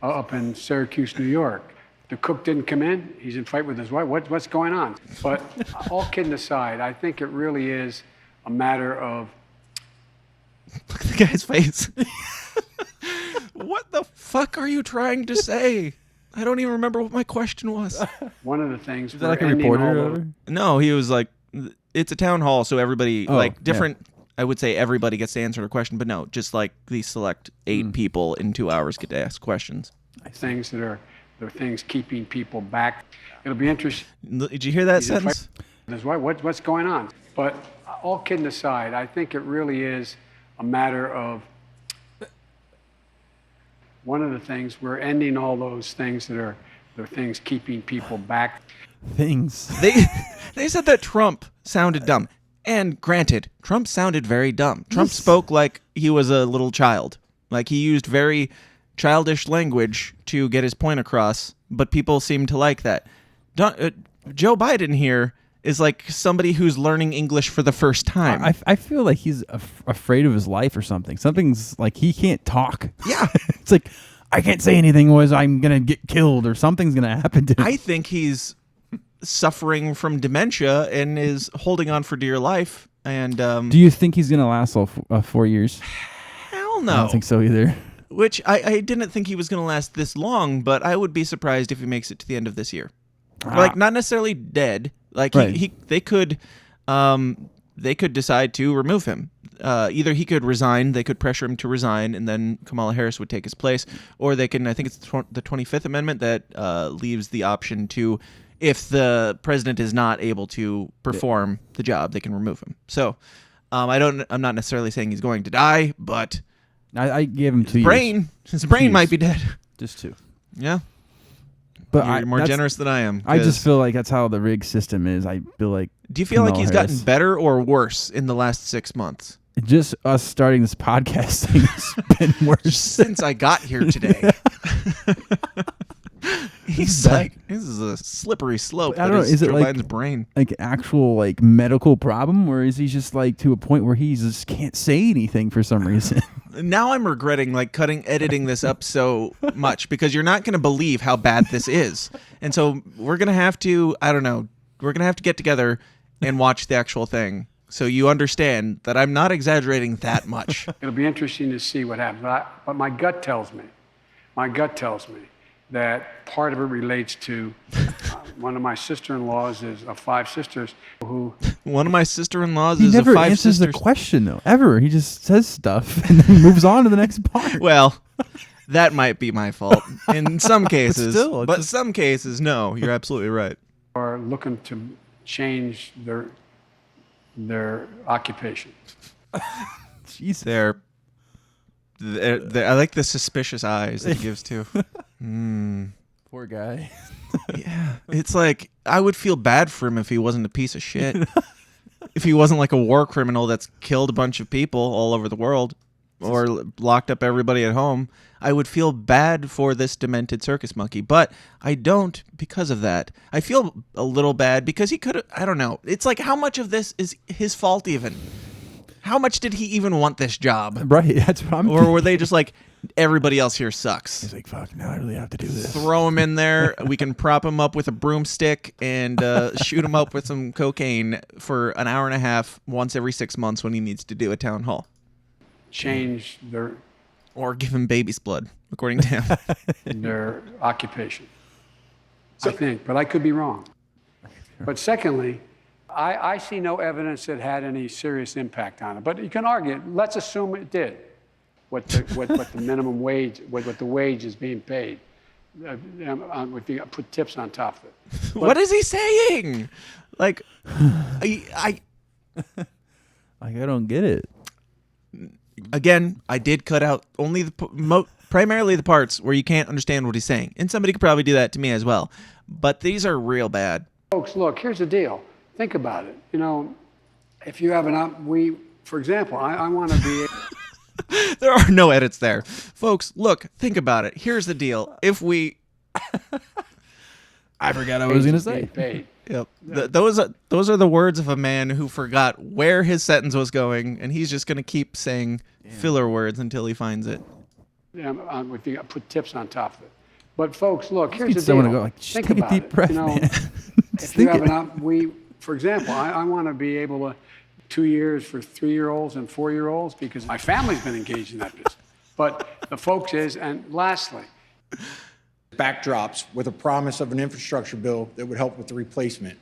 Up in Syracuse, New York. The cook didn't come in. He's in fight with his wife. What's going on? But all kidding aside, I think it really is a matter of. Look at the guy's face. What the fuck are you trying to say? I don't even remember what my question was. One of the things. Is that like a reporter? No, he was like, it's a town hall, so everybody, different. Yeah. I would say everybody gets to answer a question, but no, just like these select 8 people in 2 hours get to ask questions. Things that are things keeping people back. It'll be interesting. Did you hear that sentence? What's going on? But all kidding aside, I think it really is a matter of. One of the things, we're ending all those things that are the things keeping people back. Things. They said that Trump sounded dumb. And granted, Trump sounded very dumb. Trump spoke like he was a little child. Like he used very childish language to get his point across, but people seem to like that. Joe Biden here is like somebody who's learning English for the first time. I feel like he's afraid of his life or something. Something's like he can't talk. Yeah. It's like, I can't say anything or I'm going to get killed or something's going to happen to him. I think he's suffering from dementia and is holding on for dear life. And do you think he's going to last all 4 years? Hell no. I don't think so either. Which I didn't think he was going to last this long, but I would be surprised if he makes it to the end of this year. Like, not necessarily dead. Like right. They could decide to remove him. Either he could resign, they could pressure him to resign, and then Kamala Harris would take his place, or they can. I think it's the 25th Amendment that leaves the option to, if the president is not able to perform the job, they can remove him. So, I'm not necessarily saying he's going to die, but I gave him 2 years. His brain might be dead. Just 2. Yeah. But You're more generous than I am. I just feel like that's how the rig system is. I feel like. Do you feel like he's gotten Harris. better or worse in the last 6 months? Just us starting this podcast thing has been worse Since I got here today. He's like, this is a slippery slope. I don't know. Is it Joe like Biden's brain? like actual like medical problem, or is he just like to a point where he just can't say anything for some reason? Now I'm regretting like editing this up so much because you're not going to believe how bad this is. And so we're going to have to, I don't know, we're going to have to get together and watch the actual thing so you understand that I'm not exaggerating that much. It'll be interesting to see what happens. But my gut tells me that part of it relates to one of my sister-in-laws is 5 sisters who... One of my sister-in-laws He is never 5 answers sisters. the question though, ever. He just says stuff and then moves on to the next part. Well, that might be my fault in some cases, still, it's but just- some cases, no, you're absolutely right. are looking to change their occupation. Jeez. They're I like the suspicious eyes that he gives too. Poor guy. Yeah, it's like I would feel bad for him if he wasn't a piece of shit. If he wasn't like a war criminal that's killed a bunch of people all over the world or locked up everybody at home, I would feel bad for this demented circus monkey. But I don't because of that. I feel a little bad because he could have, I don't know. It's like how much of this is his fault even? How much did he even want this job? Right, that's what I'm Or were they just like, everybody else here sucks? He's like, fuck, now I really have to do this. Throw him in there. We can prop him up with a broomstick and shoot him up with some cocaine for an hour and a half once every 6 months when he needs to do a town hall. Change Or give him baby's blood, according to him. their occupation. I think, but I could be wrong. But secondly, I see no evidence that had any serious impact on it. But you can argue. Let's assume it did. What the minimum wage, what the wage is being paid. If you put tips on top of it. What is he saying? Like, I don't get it. Again, I did cut out only primarily the parts where you can't understand what he's saying. And somebody could probably do that to me as well. But these are real bad. Folks, look, here's the deal. Think about it. You know, if you have for example, I want to be... There are no edits there. Folks, look, think about it. Here's the deal. If we... I forgot what I was going to say. Paid. Yep. Those are the words of a man who forgot where his sentence was going, and he's just going to keep saying filler words until he finds it. If you put tips on top of it. But folks, look, here's the Someone deal. to go like, just Think take a about deep it. breath, You know, man. if you have for example, I want to be able to 2 years for 3-year-olds and 4-year-olds because my family's been engaged in that business. But the folks and lastly, backdrops with a promise of an infrastructure bill that would help with the replacement.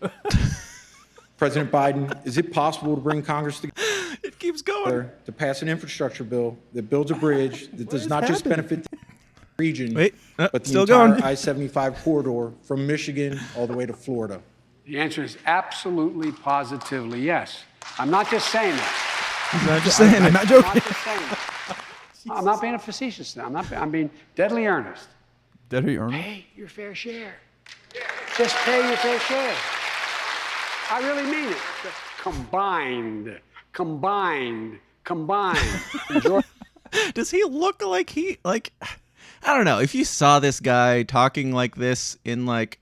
President Biden, is it possible to bring Congress together? It keeps going. To pass an infrastructure bill that builds a bridge that does not just benefit the region, but the still entire going. I-75 corridor from Michigan all the way to Florida? the answer is absolutely, positively yes. I'm not just saying that. He's not just saying it. I'm not joking. I'm not just saying that. I'm not being facetious now. I'm being deadly earnest. Deadly earnest? Pay your fair share. Just pay your fair share. I really mean it. Combined. Does he look like I don't know. If you saw this guy talking like this in like,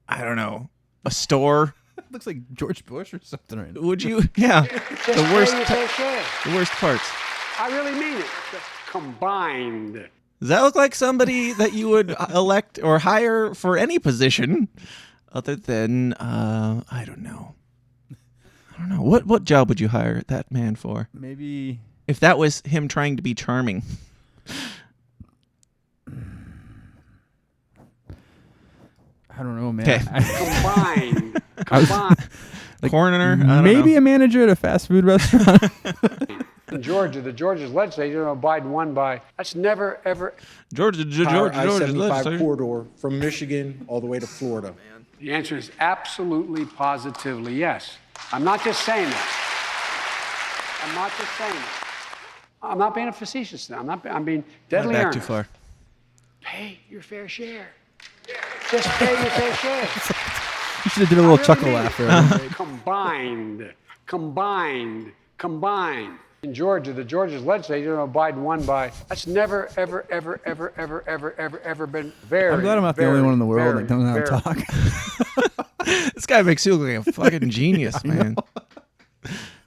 I don't know, a store, Looks like George Bush or something right now. would you? Yeah. Just The pay worst. your fair share. The worst parts. I really mean it. Combined. Does that look like somebody that you would elect or hire for any position other than I don't know. What job would you hire that man for? Maybe If that was him trying to be charming. I don't know, man. Okay. Combined. Coroner? I don't Maybe know. a manager at a fast food restaurant. In Georgia, the Georgia's legislature, Biden won by, that's never, ever. Georgia I-75 legislature. corridor from Michigan all the way to Florida. The answer is absolutely, positively yes. I'm not just saying that. I'm not being facetious now. I'm being deadly Back earnest. too far. Pay your fair share. Just pay your fair share. You should have did a little chuckle laugh there. Combined. In Georgia, the Georgia's legislature, Biden won by. That's never, ever been very. I'm glad I'm not the only one in the world that doesn't know how to talk. This guy makes you look like a fucking genius, man.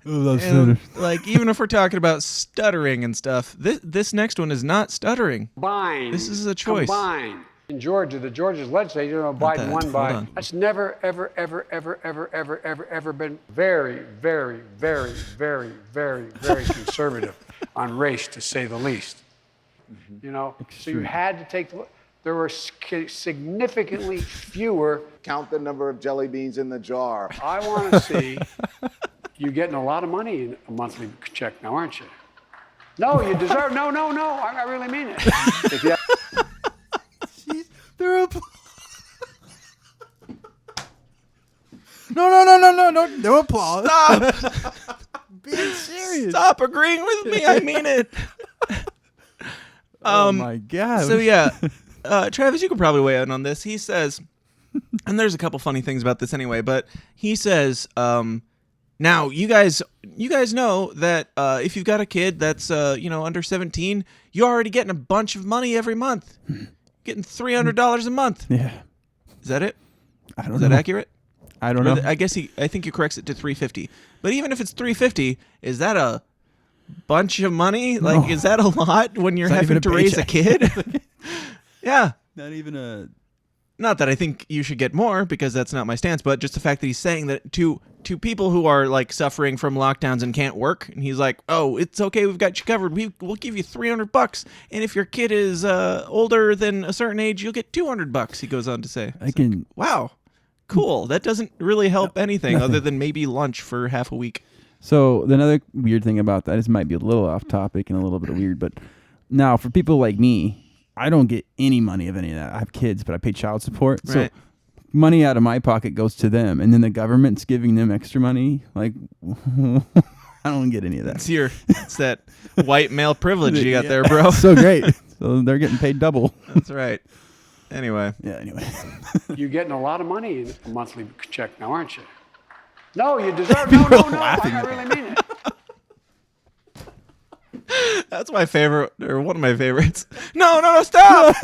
And, like, even if we're talking about stuttering and stuff, this next one is not stuttering. This is a choice. In Georgia, the Georgia's legislature, Biden won by. That's never, ever been very conservative on race, to say the least. You know, so you had to take. There were significantly fewer. Count the number of jelly beans in the jar. I want to see you getting a lot of money in a monthly check now, aren't you? No, you deserve. No. I really mean it. If you No, no applause. Stop. Being serious. Stop agreeing with me. I mean it. Oh my God. So yeah, Travis, you could probably weigh in on this. He says, and there's a couple funny things about this anyway, but he says, now you guys know that if you've got a kid that's under 17, you're already getting a bunch of money every month. Getting $300 a month. Yeah. Is that it? I don't know. Is that accurate? I don't know. I think he corrects it to $350. But even if it's $350, is that a bunch of money? Like, is that a lot when you're having to raise a kid? Yeah. Not even a. Not that I think you should get more, because that's not my stance, but just the fact that he's saying that to people who are like suffering from lockdowns and can't work, and he's like, "Oh, it's okay, we've got you covered. We'll give you $300, and if your kid is older than a certain age, you'll get $200." He goes on to say, "Wow, cool. That doesn't really help anything other than maybe lunch for half a week." So another weird thing about that is, might be a little off topic and a little bit of weird, but now for people like me, I don't get any money of any of that. I have kids, but I pay child support. Right. So money out of my pocket goes to them, and then the government's giving them extra money. Like, I don't get any of that. It's that white male privilege you got there, bro. So great. So they're getting paid double. That's right. Anyway. Yeah, anyway. You're getting a lot of money in a monthly check now, aren't you? No, you deserve. No. I really mean it. That's my favorite, or one of my favorites. No, stop!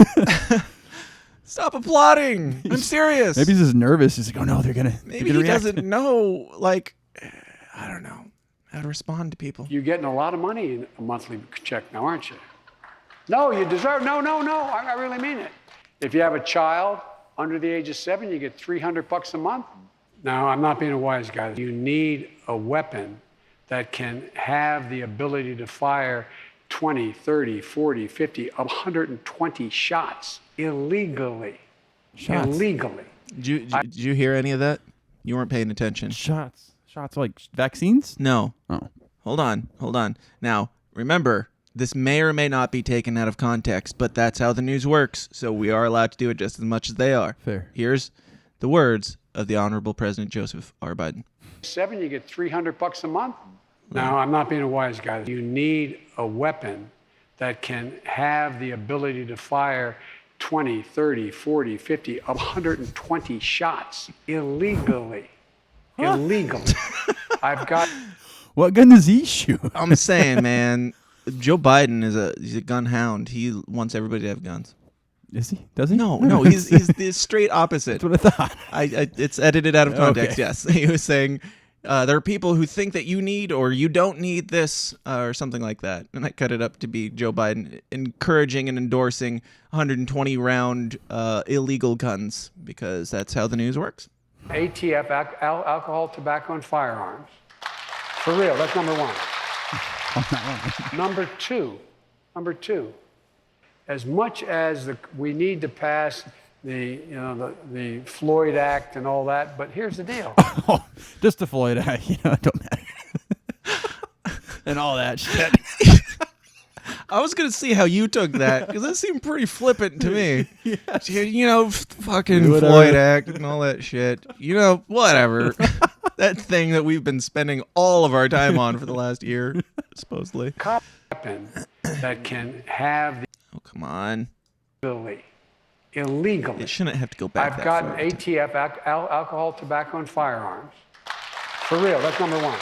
Stop applauding. I'm serious. Maybe he's just nervous. He's like, oh no, they're gonna. Maybe he doesn't know, like, I don't know how to respond to people. You're getting a lot of money in a monthly check now, aren't you? No, you deserve. No. I really mean it. If you have a child under the age of 7, you get $300 a month. Now, I'm not being a wise guy. You need a weapon that can have the ability to fire 20, 30, 40, 50, 120 shots illegally. Illegally. Did you hear any of that? You weren't paying attention. Shots like vaccines? No. Oh. Hold on. Now, remember, this may or may not be taken out of context, but that's how the news works, so we are allowed to do it just as much as they are. Fair. Here's the words of the Honorable President Joseph R. Biden. 7, you get $300 a month. Now, I'm not being a wise guy. You need a weapon that can have the ability to fire 20, 30, 40, 50, 120 shots illegally. Illegally. I've got. What gun does he shoot? I'm saying, man, Joe Biden he's a gun hound. He wants everybody to have guns. Is he? Does he? No. He's the straight opposite. That's what I thought. It's edited out of context. Okay. Yes, he was saying there are people who think that you need or you don't need this or something like that, and I cut it up to be Joe Biden encouraging and endorsing 120 round illegal guns because that's how the news works. ATF, alcohol, tobacco, and firearms. For real, that's number one. Number two, as much as we need to pass the Floyd Act and all that, but here's the deal. Just the Floyd Act, it don't matter. And all that shit. I was going to see how you took that, because that seemed pretty flippant to me. Yes. Fucking Floyd Act and all that shit. Whatever. That thing that we've been spending all of our time on for the last year, supposedly. Weapon that can have the come on. ability illegally. It shouldn't have to go back. I've gotten ATF, alcohol, tobacco, and firearms. For real, that's number one.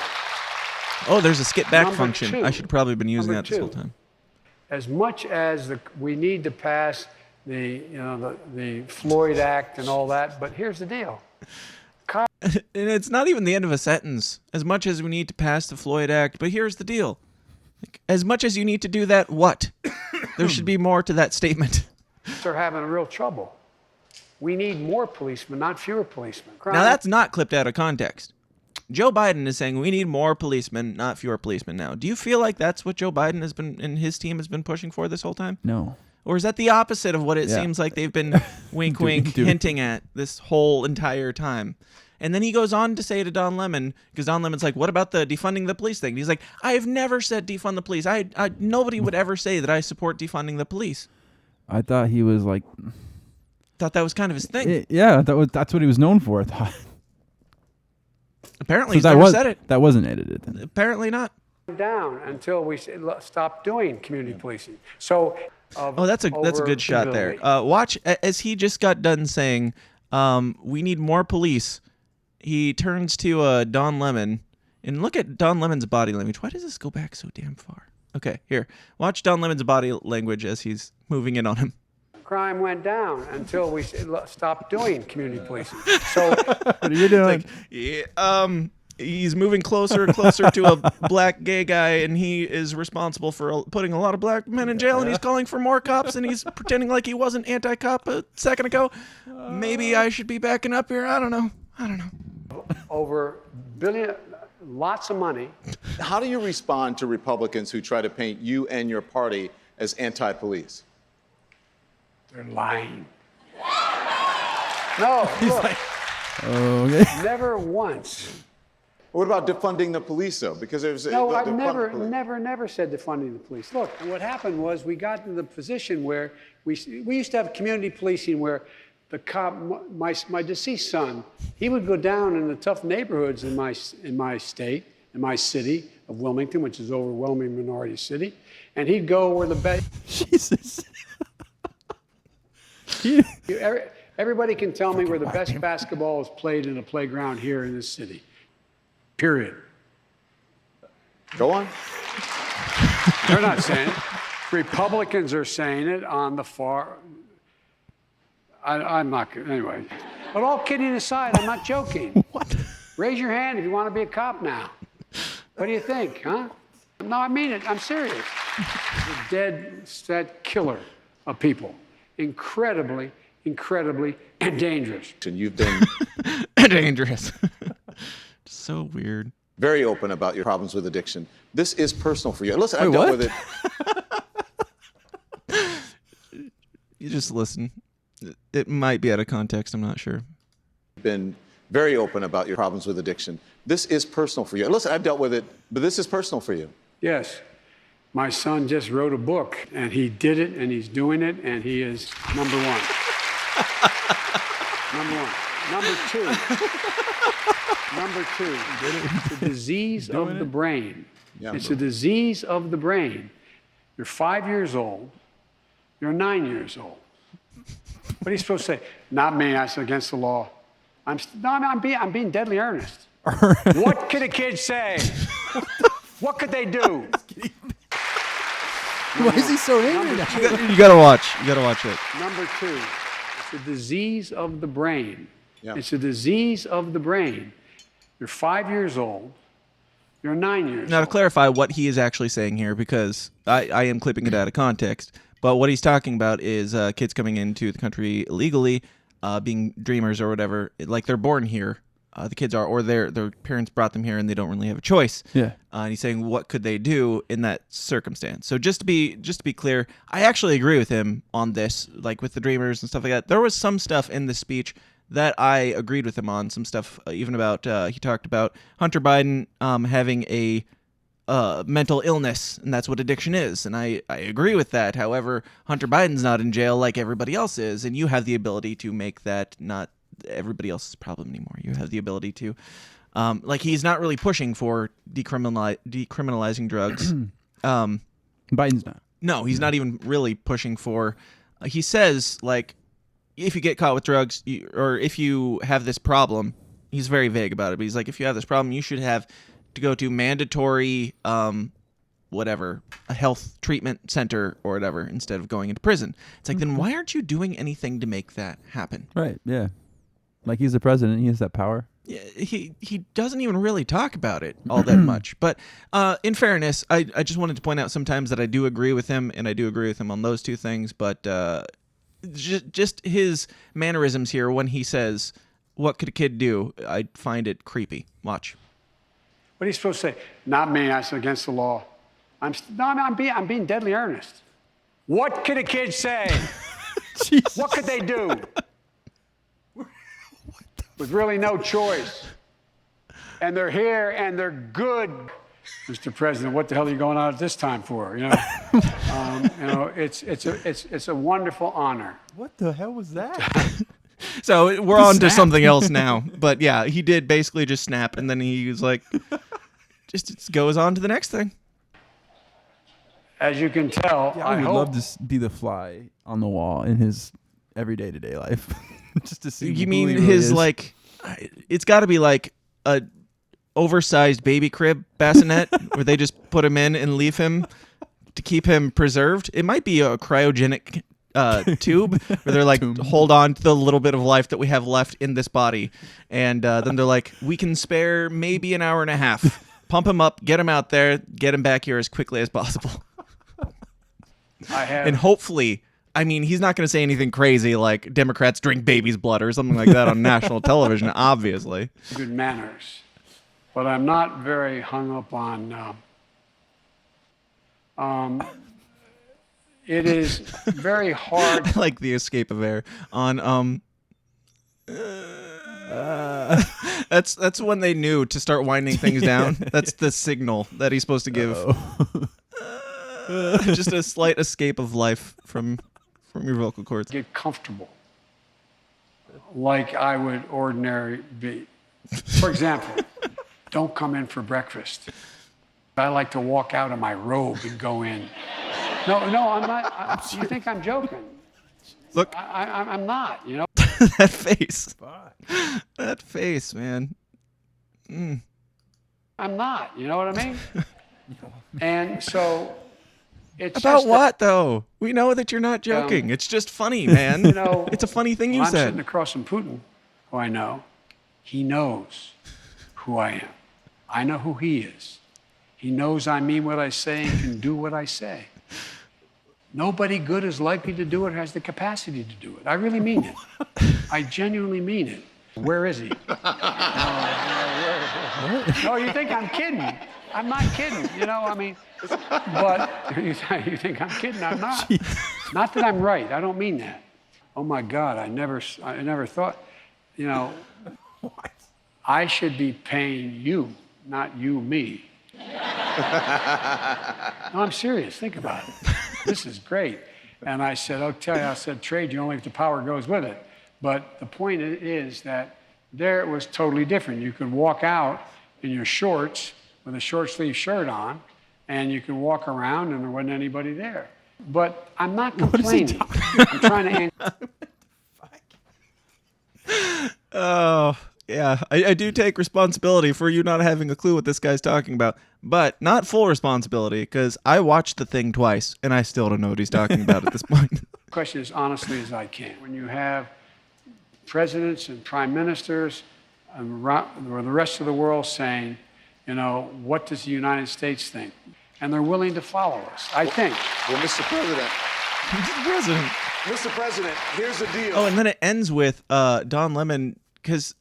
Oh, there's a skip back Number function. two. I should have probably been using Number that this whole two. time. As much as we need to pass the Floyd Act and all that, but here's the deal. And it's not even the end of a sentence. As much as we need to pass the Floyd Act, but here's the deal. Like, as much as you need to do that, what? There should be more to that statement. They're having real trouble. We need more policemen, not fewer policemen. Now, that's not clipped out of context. Joe Biden is saying we need more policemen, not fewer policemen now. Do you feel like that's what Joe Biden has been and his team has been pushing for this whole time? No. Or is that the opposite of what it seems like they've been wink, wink, hinting at this whole entire time? And then he goes on to say to Don Lemon, because Don Lemon's like, what about the defunding the police thing? And he's like, I have never said defund the police. Nobody would ever say that I support defunding the police. I thought he was like... Thought that was kind of his thing. That's what he was known for, I thought. Apparently he's never said it. That wasn't edited then. Apparently not. Down until we stop doing community policing. So... that's a good shot there. Watch as he just got done saying, we need more police. He turns to Don Lemon, and look at Don Lemon's body language. Why does this go back so damn far? Okay, here. Watch Don Lemon's body language as he's moving in on him. Crime went down until we stopped doing community policing. So what are you doing? He's moving closer and closer to a black gay guy, and he is responsible for putting a lot of black men in jail, and he's calling for more cops, and he's pretending like he wasn't anti-cop a second ago. Maybe I should be backing up here. I don't know. Over billion, lots of money. How do you respond to Republicans who try to paint you and your party as anti-police? They're lying. No, look, Okay. never once. What about defunding the police, though? Because there's No, I've never said defunding the police. Look, and what happened was we got to the position where we used to have community policing where the cop, my deceased son, he would go down in the tough neighborhoods in my state, in my city of Wilmington, which is overwhelming minority city, and he'd go where the best. Jesus. Everybody can tell me where the best basketball is played in a playground here in this city. Period. Go on. They're not saying it. Republicans are saying it on the far. I'm not anyway. But all kidding aside, I'm not joking. What? Raise your hand if you want to be a cop now. What do you think, huh? No, I mean it. I'm serious. He's a dead set killer of people. Incredibly dangerous. And you've been Dangerous. So weird. very open about your problems with addiction. This is personal for you. Listen, I've Wait, dealt what? with it. You just listen. It might be out of context. I'm not sure. Been very open about your problems with addiction. This is personal for you. Listen, I've dealt with it, but this is personal for you. Yes. My son just wrote a book, and he did it, and he's doing it, and he is number one. Number one. Number two. It's a disease of the brain. Yeah, It's a disease of the brain. You're 5 years old. You're 9 years old. What are you supposed to say? Not me. That's against the law. I'm being deadly earnest. What could a kid say? What could they do? Why is he so angry now? You gotta watch. You gotta watch it. Number two, it's a disease of the brain. Yeah. It's a disease of the brain. You're 5 years old. You're 9 years Now, to old. clarify what he is actually saying here, because I am clipping it out of context, but what he's talking about is kids coming into the country illegally, being dreamers or whatever, like they're born here. The kids are, or their parents brought them here and they don't really have a choice. Yeah. And he's saying, what could they do in that circumstance? So just to be clear, I actually agree with him on this, like with the dreamers and stuff like that. There was some stuff in this speech that I agreed with him on. Some stuff even about he talked about Hunter Biden having a mental illness, and that's what addiction is. And I agree with that. However, Hunter Biden's not in jail like everybody else is, and you have the ability to make that not everybody else's problem anymore. You have the ability to, like, he's not really pushing for decriminalizing drugs. Biden's not. No, he's not even really pushing for. He says, like, if you get caught with drugs, or if you have this problem, he's very vague about it, but he's like, if you have this problem, you should have to go to mandatory, whatever, a health treatment center or whatever, instead of going into prison. It's like, then why aren't you doing anything to make that happen? Right, yeah. Like, he's the president. He has that power. Yeah, he doesn't even really talk about it all that much. But in fairness, I just wanted to point out sometimes that I do agree with him, and I do agree with him on those two things. But just his mannerisms here when he says, "What could a kid do?" I find it creepy. Watch. What are you supposed to say? Not me. That's against the law. I'm being deadly earnest. What could a kid say? What could they do? With really no choice. And they're here and they're good. Mr. President, what the hell are you going out at this time for? You know, it's a wonderful honor. What the hell was that? So we're on to something else now. But yeah, he did basically just snap, and then he was like, just goes on to the next thing. As you can tell, I would love to be the fly on the wall in his everyday to day life. Just to see. You mean his like? It's got to be like a oversized baby crib bassinet where they just put him in and leave him to keep him preserved. It might be a cryogenic tube where they're like, hold on to the little bit of life that we have left in this body, and then they're like, we can spare maybe an hour and a half. Pump him up, get him out there, get him back here as quickly as possible. And hopefully, I mean, he's not going to say anything crazy like Democrats drink baby's blood or something like that on national television, obviously. Good manners. But I'm not very hung up on... it is very hard... I like the escape of air. On... That's when they knew to start winding things down. That's the signal that he's supposed to give. Just a slight escape of life from your vocal cords. Get comfortable, like I would ordinarily be. For example, don't come in for breakfast. I like to walk out of my robe and go in. No, I'm not. You think I'm joking? Look, I'm not. You know. That face. That face, man. I'm not. You know what I mean? And so. It's about what, though? We know that you're not joking. It's just funny, man. You know, it's a funny thing you I'm said. Sitting across from Putin, who I know, he knows who I am. I know who he is. He knows I mean what I say and can do what I say. Nobody good is likely to do it, has the capacity to do it. I really mean it. I genuinely mean it. Where is he? No, you think I'm kidding. I'm not kidding. You know, I mean, but you think I'm kidding. I'm not. Not that I'm right. I don't mean that. Oh, my God. I never thought, you know, I should be paying you, not you me. No, I'm serious. Think about it. This is great. And I said, I said, trade you only if the power goes with it. But the point is that there it was totally different. You could walk out in your shorts with a short sleeve shirt on, and you could walk around and there wasn't anybody there. But I'm not complaining. I'm trying to Oh, yeah. I do take responsibility for you not having a clue what this guy's talking about, but not full responsibility, because I watched the thing twice, and I still don't know what he's talking about at this point. The question is honestly as I can. When you have presidents and prime ministers or the rest of the world saying, you know, what does the United States think? And they're willing to follow us, I think. Well, Mr. President. Mr. President. Mr. President, here's the deal. Oh, and then it ends with Don Lemon, because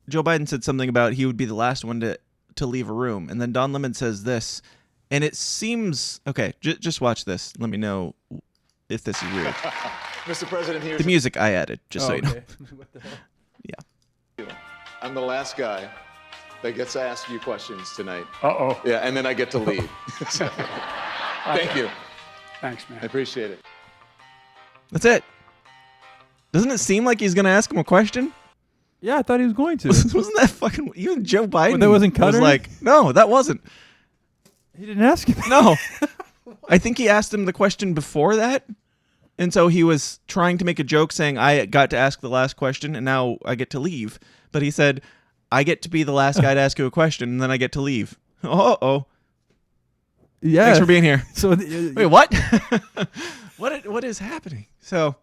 Joe Biden said something about he would be the last one to leave a room. And then Don Lemon says this, and it seems... Okay, just watch this. Let me know if this is weird. Mr. President, here's... The music I added, just so you know. What the hell? Yeah. I'm the last guy that gets to ask you questions tonight. Uh-oh. Yeah, and then I get to leave. Thank you. Thanks, man. I appreciate it. That's it. Doesn't it seem like he's going to ask him a question? Yeah, I thought he was going to. Wasn't that fucking... Even Joe Biden that wasn't Cutter? was like, no, that wasn't. He didn't ask him. No. I think he asked him the question before that, And so he was trying to make a joke saying, I got to ask the last question and now I get to leave. But he said, I get to be the last guy to ask you a question and then I get to leave. Uh-oh. Yeah. Thanks for being here. So wait, what? What is happening? So,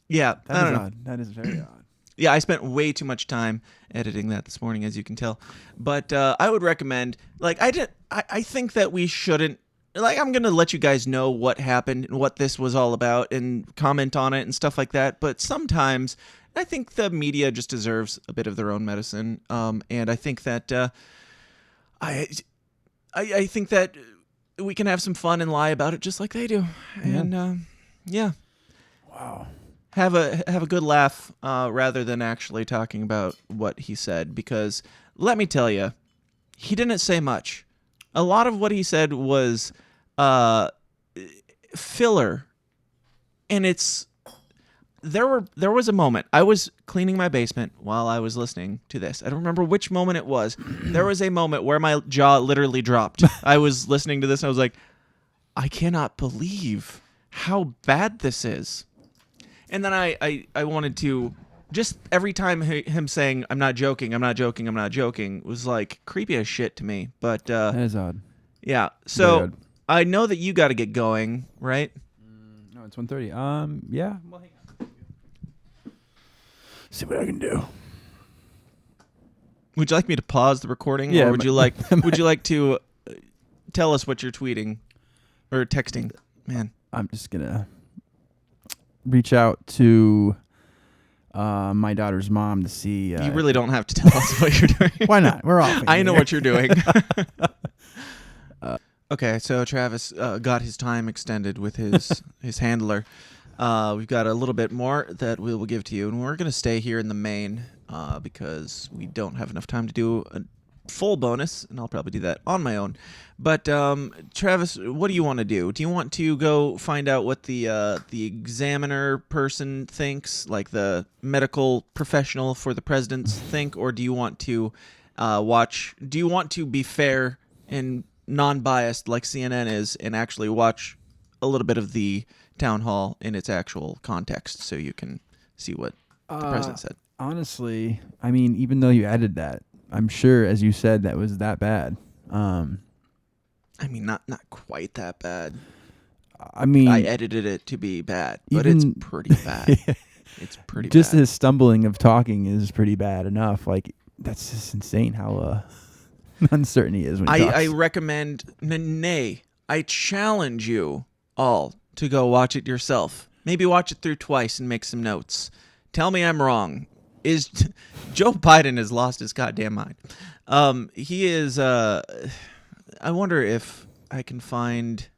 yeah, I don't know. Odd. That is very odd. Yeah, I spent way too much time editing that this morning, as you can tell. But I would recommend, like, I think that we shouldn't, like, I'm going to let you guys know what happened and what this was all about and comment on it and stuff like that. But sometimes I think the media just deserves a bit of their own medicine. And I think that I think that we can have some fun and lie about it just like they do. And yeah. Wow. Have a good laugh rather than actually talking about what he said, because let me tell you, he didn't say much. A lot of what he said was filler, and there was a moment. I was cleaning my basement while I was listening to this. I don't remember which moment it was. There was a moment where my jaw literally dropped. I was listening to this and I was like, I cannot believe how bad this is. And then I wanted to, just every time him saying, I'm not joking was like creepy as shit to me. But that is odd. Yeah. So I know that you got to get going, right? No, it's 1:30. Yeah. Well, hang on. See what I can do. Would you like me to pause the recording, Yeah, or would you like to tell us what you're tweeting or texting? Man, I'm just gonna reach out to my daughter's mom to see. You really don't have to tell us what you're doing. Why not? We're off. I know what you're doing. Okay, so Travis got his time extended with his handler. We've got a little bit more that we will give to you, and we're going to stay here in the main because we don't have enough time to do a full bonus, and I'll probably do that on my own. But Travis, what do you want to do? Do you want to go find out what the examiner person thinks, like the medical professional for the presidents think, or do you want to watch? Do you want to be fair and non-biased like CNN is, and actually watch a little bit of the town hall in its actual context, so you can see what the president said? Honestly, I mean, even though you added that, I'm sure, as you said, that was that bad. I mean, not quite that bad. I mean, I edited it to be bad, but it's pretty bad. It's pretty just bad. his stumbling of talking is pretty bad enough. Like, that's just insane how uncertain he is when he talks. I recommend, nay, I challenge you all to go watch it yourself. Maybe watch it through twice and make some notes. Tell me I'm wrong. Joe Biden has lost his goddamn mind. He is. I wonder if I can find,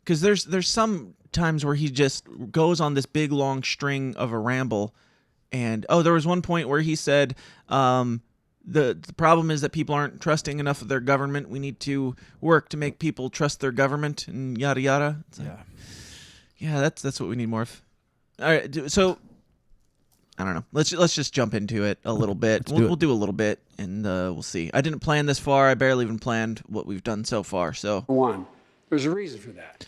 because there's some times where he just goes on this big long string of a ramble, and there was one point where he said, the problem is that people aren't trusting enough of their government. We need to work to make people trust their government, and yada yada. It's like, yeah, that's what we need more of. All right, so I don't know. Let's just jump into it a little bit. We'll do a little bit, and we'll see. I didn't plan this far. I barely even planned what we've done so far. So there's a reason for that.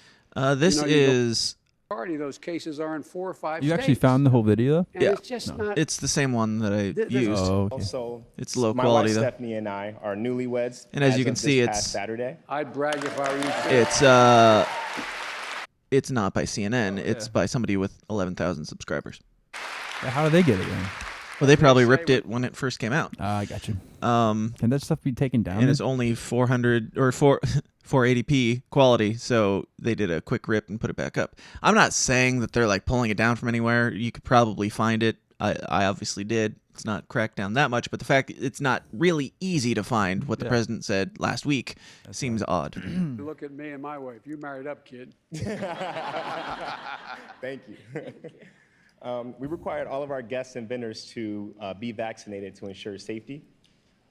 This is. Majority of those cases are in 4 or 5 You states. actually found the whole video? And Yeah, it's just not. It's the same one that I used. Oh, okay. Also, It's low my quality wife though. Stephanie and I are newlyweds. And as you of can this see, past it's Saturday. I'd brag if I were you. It's not by CNN. It's by somebody with 11,000 subscribers. How do they get it then? Well, they probably ripped it when it first came out. I got you. Can that stuff be taken down? And it's only 400 or 480p quality, so they did a quick rip and put it back up. I'm not saying that they're like pulling it down from anywhere. You could probably find it. I obviously did. It's not cracked down that much, but the fact that it's not really easy to find what the president said last week seems odd. Look at me and my wife. You married up, kid. Thank you. We required all of our guests and vendors to be vaccinated to ensure safety.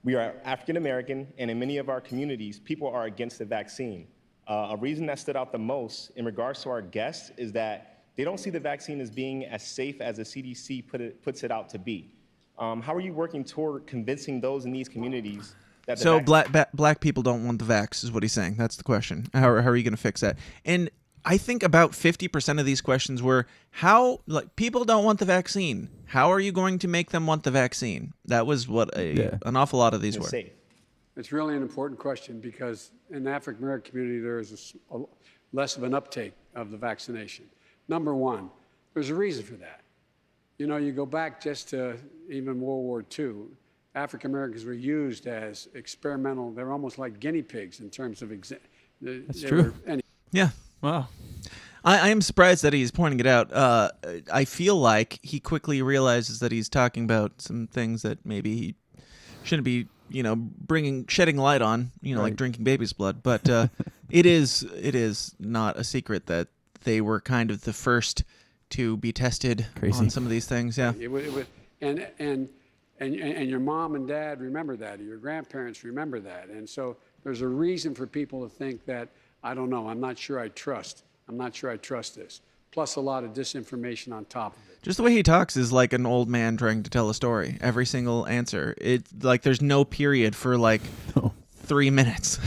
We are African American, and in many of our communities, people are against the vaccine. A reason that stood out the most in regards to our guests is that they don't see the vaccine as being as safe as the CDC puts it out to be. How are you working toward convincing those in these communities that the So black people don't want the vax, is what he's saying. That's the question. How are you going to fix that? And I think about 50% of these questions were how, like, people don't want the vaccine. How are you going to make them want the vaccine? That was what an awful lot of these were. It's really an important question because in the African American community, there is less of an uptake of the vaccination. Number one, there's a reason for that. You know, you go back just to even World War II, African Americans were used as experimental. They're almost like guinea pigs in terms of That's true. Yeah. Wow. I am surprised that he's pointing it out. I feel like he quickly realizes that he's talking about some things that maybe he shouldn't be, shedding light on, like drinking baby's blood. But it is not a secret that they were kind of the first to be tested on some of these things. Yeah. And your mom and dad remember that, or your grandparents remember that. And so there's a reason for people to think that, I don't know, I'm not sure I trust this. Plus a lot of disinformation on top of it. Just the way he talks is like an old man trying to tell a story. Every single answer. It's like there's no period for like 3 minutes.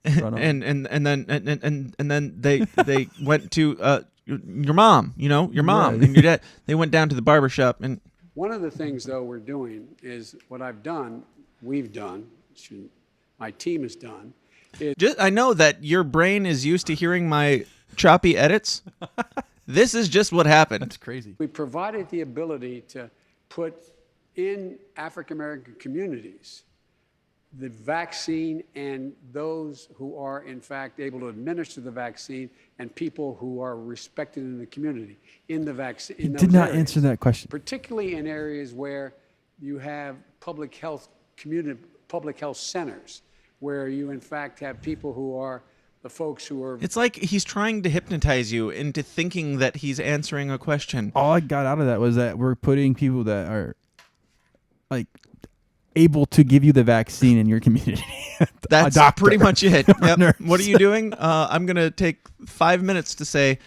and then they went to your mom, your mom and your dad. They went down to the barbershop and one of the things, though, we're doing is what we've done, my team has done. I know that your brain is used to hearing my choppy edits. This is just what happened. That's crazy. We provided the ability to put in African American communities the vaccine and those who are, in fact, able to administer the vaccine and people who are respected in the community in the vaccine. He did not answer that question. Particularly in areas where you have public health centers, where you, in fact, have people who are the folks who are... It's like he's trying to hypnotize you into thinking that he's answering a question. All I got out of that was that we're putting people that are, like, able to give you the vaccine in your community. That's pretty much it. Yep. What are you doing? I'm going to take 5 minutes to say,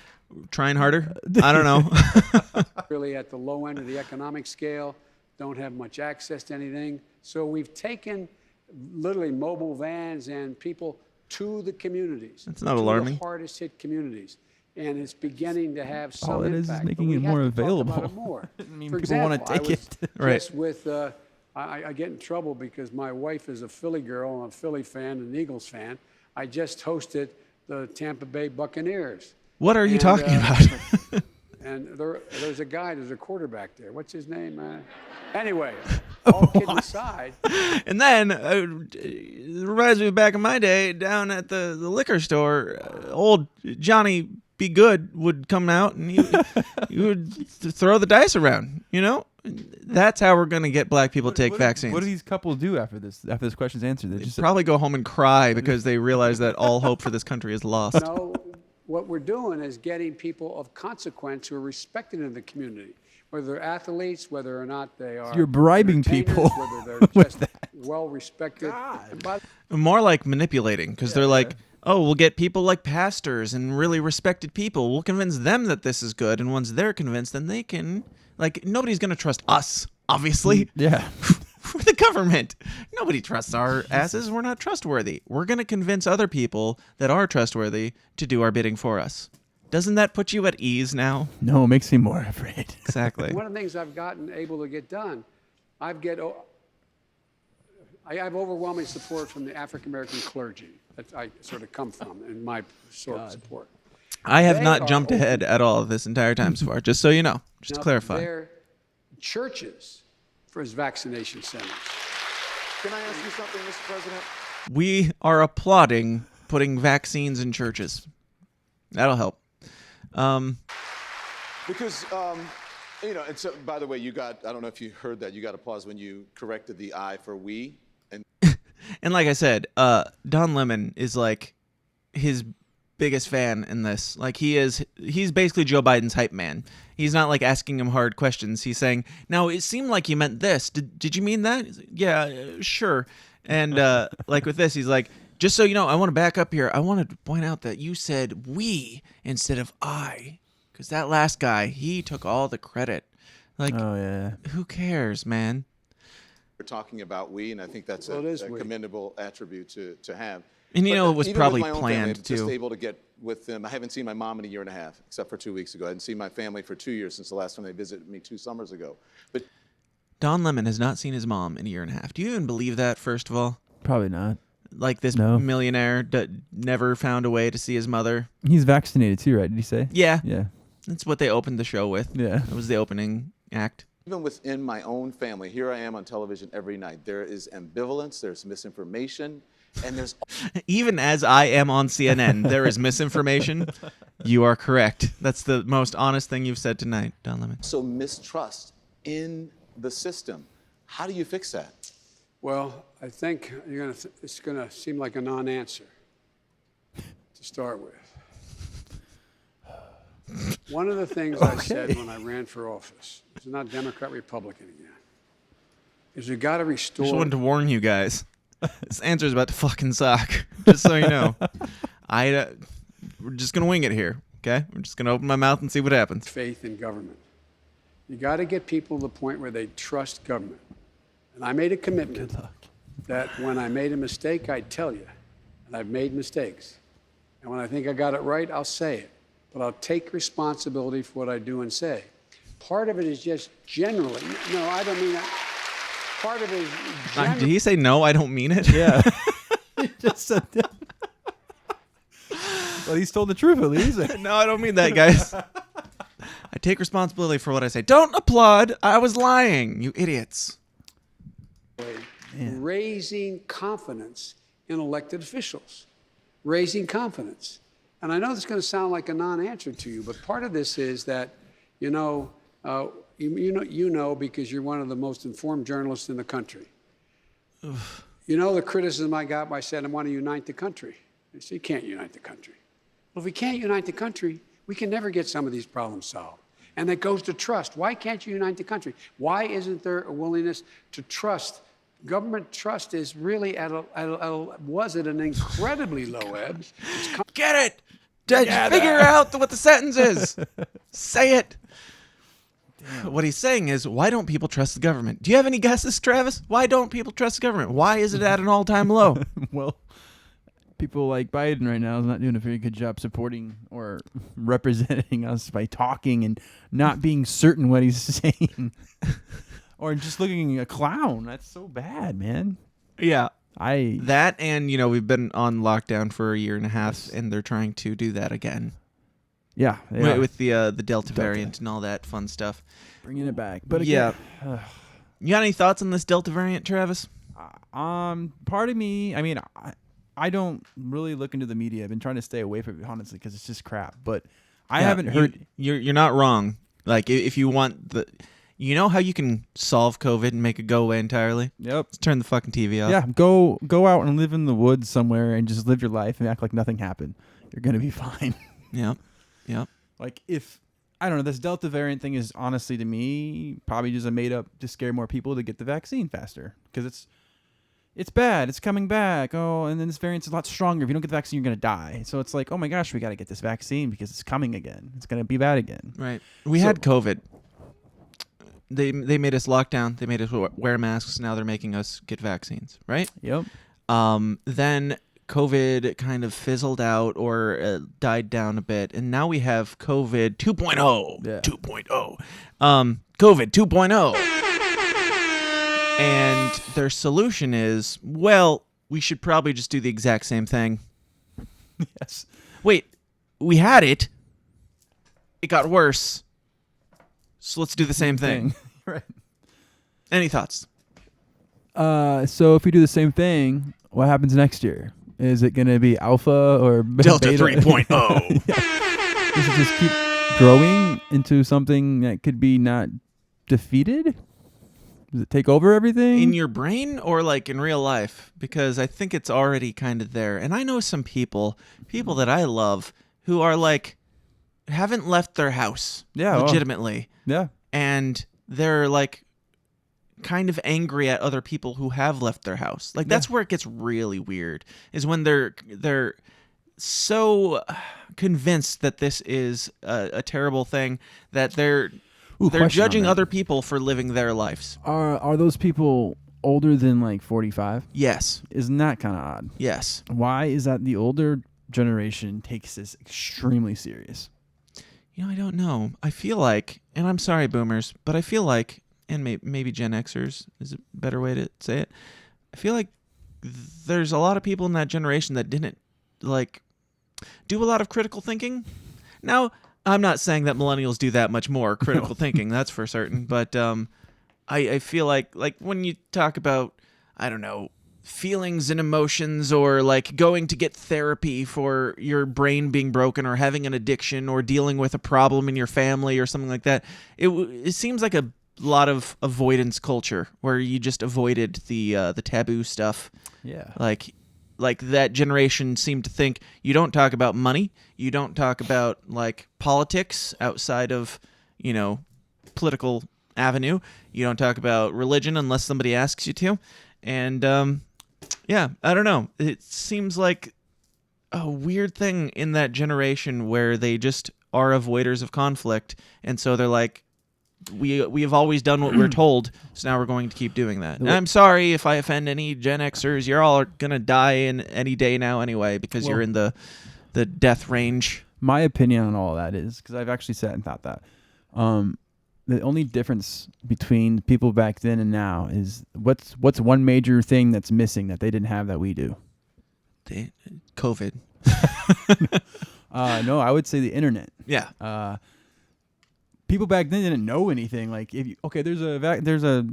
trying harder? I don't know. Really at the low end of the economic scale, don't have much access to anything. So we've taken literally mobile vans and people to the communities. That's not alarming. The hardest hit communities. And it's beginning to have some all it impact. Is making it more available. Talk about it more. I mean, for people example, want to take it. Just with, I get in trouble because my wife is a Philly girl and a Philly fan, an Eagles fan. I just hosted the Tampa Bay Buccaneers. What are you talking about? And there's a quarterback there. What's his name? Anyway, all kidding aside. And then, it reminds me of back in my day, down at the liquor store, old Johnny Be Good would come out and he would throw the dice around, That's how we're going to get black people to take vaccines. What do these couples do after this question's answered? They just probably go home and cry because they realize that all hope for this country is lost. No, what we're doing is getting people of consequence who are respected in the community, whether they're athletes, whether or not they are. So you're bribing people. Whether they're just well respected. More like manipulating, because they're like, oh, we'll get people like pastors and really respected people. We'll convince them that this is good, and once they're convinced, then they can. Like, nobody's going to trust us, obviously. Yeah. We're the government. Nobody trusts our asses. We're not trustworthy. We're going to convince other people that are trustworthy to do our bidding for us. Doesn't that put you at ease now? No, it makes me more afraid. Exactly. One of the things I've gotten able to get done, I have overwhelming support from the African American clergy that I sort of come from in my sort of support. I have not jumped ahead at all this entire time so far, just so you know, just to clarify. They're churches for his vaccination centers. Can I ask you something, Mr. President? We are applauding putting vaccines in churches. That'll help. Because, and so, by the way, I don't know if you heard that, you got applause when you corrected the I for we. And like I said, Don Lemon is like his biggest fan in this. Like he's basically Joe Biden's hype man. He's not like asking him hard questions. He's saying, now it seemed like you meant this. Did you mean that? Yeah, sure. And like with this, he's like, just so you know, I want to back up here. I wanted to point out that you said we instead of I, because that last guy, he took all the credit. Like, oh yeah, who cares, man? talking about we, and I think that's Well, it is a we. commendable attribute to have. And you But, know, it was even probably with my own family, planned I'm just too. able to get with them. I haven't seen my mom in a year and a half, except for 2 weeks ago. I hadn't seen my family for 2 years since the last time they visited me 2 summers ago. But Don Lemon has not seen his mom in a year and a half. Do you even believe that, first of all? Probably not. Like this No. millionaire that never found a way to see his mother. He's vaccinated too, right? Did he say? Yeah. Yeah. That's what they opened the show with. Yeah. That was the opening act. even within my own family, here I am on television every night. There is ambivalence, there's misinformation, and there's Even as I am on CNN, there is misinformation. You are correct. That's the most honest thing you've said tonight, Don Lemon. also mistrust in the system. How do you fix that? Well, I think it's going to seem like a non-answer to start with. One of the things I said when I ran for office, it's not Democrat, Republican again, is we got to restore. Just wanted to warn you guys. This answer is about to fucking suck. Just so you know. We're just going to wing it here, okay? We're just going to open my mouth and see what happens. Faith in government. You got to get people to the point where they trust government. And I made a commitment that when I made a mistake, I'd tell you. And I've made mistakes. And when I think I got it right, I'll say it. But I'll take responsibility for what I do and say. Part of it is just generally, no, I don't mean that. Part of it is generally. Did he say no? I don't mean it. Yeah. He just said that. Well, he's told the truth at least. No, I don't mean that, guys. I take responsibility for what I say. Don't applaud. I was lying, you idiots. Raising confidence in elected officials. Raising confidence. And I know this is going to sound like a non-answer to you, but part of this is that, you know because you're one of the most informed journalists in the country. You know the criticism I got by saying I want to unite the country. They say you can't unite the country. Well, if we can't unite the country, we can never get some of these problems solved. And that goes to trust. Why can't you unite the country? Why isn't there a willingness to trust? Government trust is really was at an incredibly low ebb. Get it! Figure out what the sentence is. Say it. Damn. What he's saying is, why don't people trust the government? Do you have any guesses, Travis? Why don't people trust the government? Why is it at an all-time low? Well, people like Biden right now is not doing a very good job supporting or representing us by talking and not being certain what he's saying. Or just looking a clown. That's so bad, man. Yeah. That and, we've been on lockdown for a year and a half, and they're trying to do that again. Yeah. With the Delta variant and all that fun stuff. Bringing it back. But again, you got any thoughts on this Delta variant, Travis? Part of me, I mean, I don't really look into the media. I've been trying to stay away from it, honestly, because it's just crap. But I haven't heard. You're not wrong. Like, if you want the. You know how you can solve COVID and make it go away entirely? Yep. Let's turn the fucking TV off. Yeah, go out and live in the woods somewhere and just live your life and act like nothing happened. You're going to be fine. Yep. Like, I don't know, this Delta variant thing is honestly, to me, probably just made up to scare more people to get the vaccine faster. Because it's bad. It's coming back. Oh, and then this variant's a lot stronger. If you don't get the vaccine, you're going to die. So it's like, oh my gosh, we got to get this vaccine because it's coming again. It's going to be bad again. Right. We had COVID. They made us lock down. They made us wear masks. Now they're making us get vaccines, right? Yep. Then COVID kind of fizzled out or died down a bit, and now we have COVID 2.0. Yeah. 2.0. COVID 2.0. And their solution is, well, we should probably just do the exact same thing. Yes. Wait, we had it. It got worse. So let's do the same thing. Right. Any thoughts? So if we do the same thing, what happens next year? Is it going to be alpha or Delta beta? 3.0? Yeah. Does it just keep growing into something that could be not defeated? Does it take over everything? In your brain or like in real life? Because I think it's already kind of there. And I know some people that I love who are like, haven't left their house. Yeah. Legitimately. Yeah. And they're like kind of angry at other people who have left their house. Like that's where it gets really weird, is when they're so convinced that this is a terrible thing that they're judging other people for living their lives. Are those people older than like 45? Yes. Isn't that kind of odd? Yes. Why is that the older generation takes this extremely serious? I don't know. I feel like, and I'm sorry, boomers, but I feel like, and maybe Gen Xers is a better way to say it. I feel like there's a lot of people in that generation that didn't like do a lot of critical thinking. Now, I'm not saying that millennials do that much more critical thinking, that's for certain. But I feel like when you talk about, I don't know, feelings and emotions, or like going to get therapy for your brain being broken, or having an addiction, or dealing with a problem in your family or something like that, it seems like a lot of avoidance culture where you just avoided the taboo stuff. Yeah. Like that generation seemed to think you don't talk about money, you don't talk about like politics outside of, political avenue, you don't talk about religion unless somebody asks you to. And yeah, I don't know. It seems like a weird thing in that generation where they just are avoiders of conflict, and so they're like, we have always done what we're told, so now we're going to keep doing that. And I'm sorry if I offend any Gen Xers. You're all gonna die in any day now anyway, because you're in the death range. My opinion on all of that is, because I've actually sat and thought that, the only difference between people back then and now is what's one major thing that's missing that they didn't have that we do? COVID. No, I would say the internet. Yeah. People back then didn't know anything. Like, there's a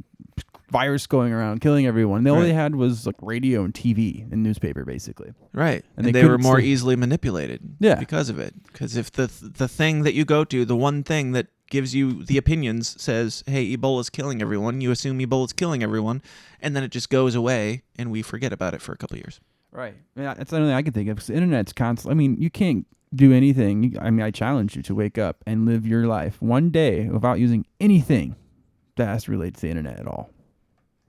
virus going around killing everyone. All they had was like radio and TV and newspaper, basically. Right, and they couldn't were more easily manipulated. Yeah. Because of it. Because if the thing that you go to, the one thing that gives you the opinions says, "Hey, Ebola's killing everyone," you assume Ebola's killing everyone, and then it just goes away, and we forget about it for a couple of years. Right. Yeah, that's the only thing I can think of. Because the internet's constant. I mean, you can't do anything. I challenge you to wake up and live your life one day without using anything that has to relate to the internet at all.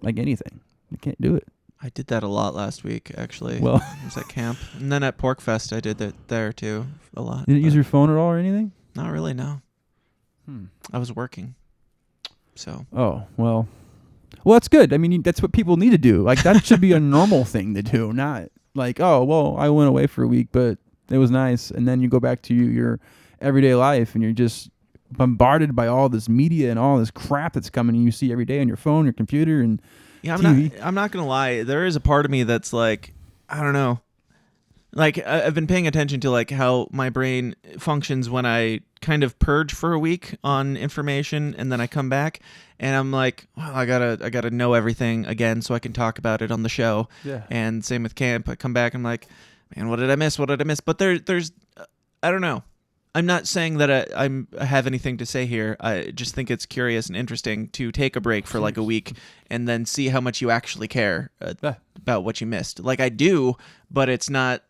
Like anything. You can't do it. I did that a lot last week, actually. Well, I was at camp. And then at Pork Fest, I did that there, too, a lot. You didn't use your phone at all or anything? Not really, no. I was working. So. Oh, well, that's good. I mean, that's what people need to do. Like, that should be a normal thing to do, not like, oh, well, I went away for a week, but it was nice. And then you go back to your everyday life and you're just bombarded by all this media and all this crap that's coming and you see every day on your phone, your computer, and TV. I'm not going to lie. There is a part of me that's like, I don't know. Like, I've been paying attention to like how my brain functions when I kind of purge for a week on information, and then I come back and I'm like, well, I gotta know everything again so I can talk about it on the show. Yeah. And same with camp. I come back, I'm like, man, what did I miss? But there's I don't know. I'm not saying that I have anything to say here. I just think it's curious and interesting to take a break for like a week and then see how much you actually care about what you missed. Like, I do, but it's not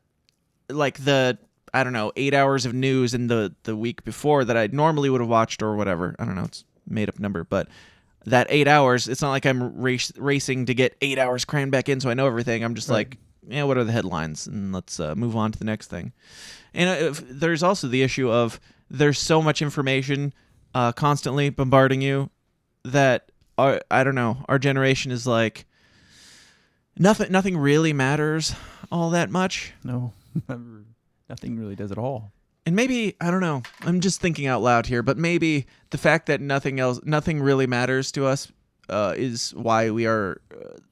like the, I don't know, 8 hours of news in the week before that I normally would have watched or whatever. I don't know. It's a made up number, but that 8 hours, it's not like I'm racing to get 8 hours crammed back in so I know everything. I'm just like, yeah, what are the headlines? And let's move on to the next thing. And there's also the issue of there's so much information constantly bombarding you that I don't know, our generation is like, nothing really matters all that much. No, nothing really does at all. And maybe, I don't know, I'm just thinking out loud here, but maybe the fact that nothing really matters to us is why we are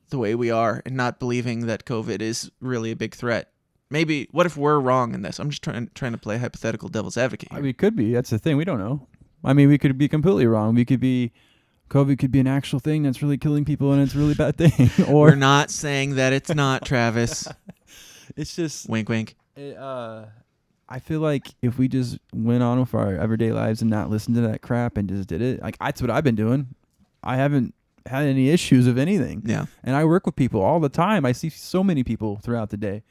the way we are, and not believing that COVID is really a big threat. Maybe, what if we're wrong in this? I'm just trying to play hypothetical devil's advocate here. I mean, it could be. That's the thing. We don't know. I mean, we could be completely wrong. COVID could be an actual thing that's really killing people and it's a really bad thing. Or we're not saying that it's not, Travis. It's just... Wink, wink. I feel like if we just went on with our everyday lives and not listened to that crap and just did it, like, that's what I've been doing. I haven't had any issues of anything. Yeah. And I work with people all the time. I see so many people throughout the day.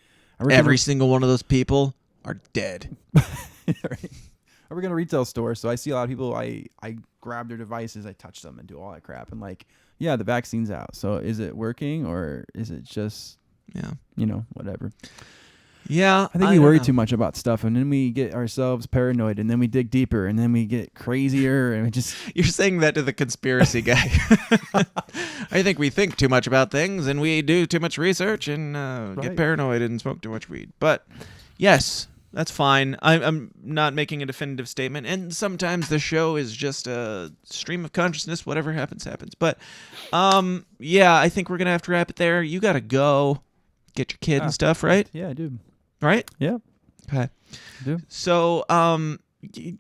Every single one of those people are dead. Right. I work in a retail store, so I see a lot of people. I grab their devices, I touch them, and do all that crap. And like, yeah, the vaccine's out. So is it working or is it just, whatever? Yeah, I think we worry too much about stuff, and then we get ourselves paranoid, and then we dig deeper, and then we get crazier, and we just... You're saying that to the conspiracy guy. I think we think too much about things, and we do too much research, and get paranoid and smoke too much weed. But yes, that's fine. I'm not making a definitive statement, and sometimes the show is just a stream of consciousness. Whatever happens, happens. But yeah, I think we're gonna have to wrap it there. You gotta go get your kid and stuff, right? Yeah, I do. Right? Yeah. Okay. I do. So,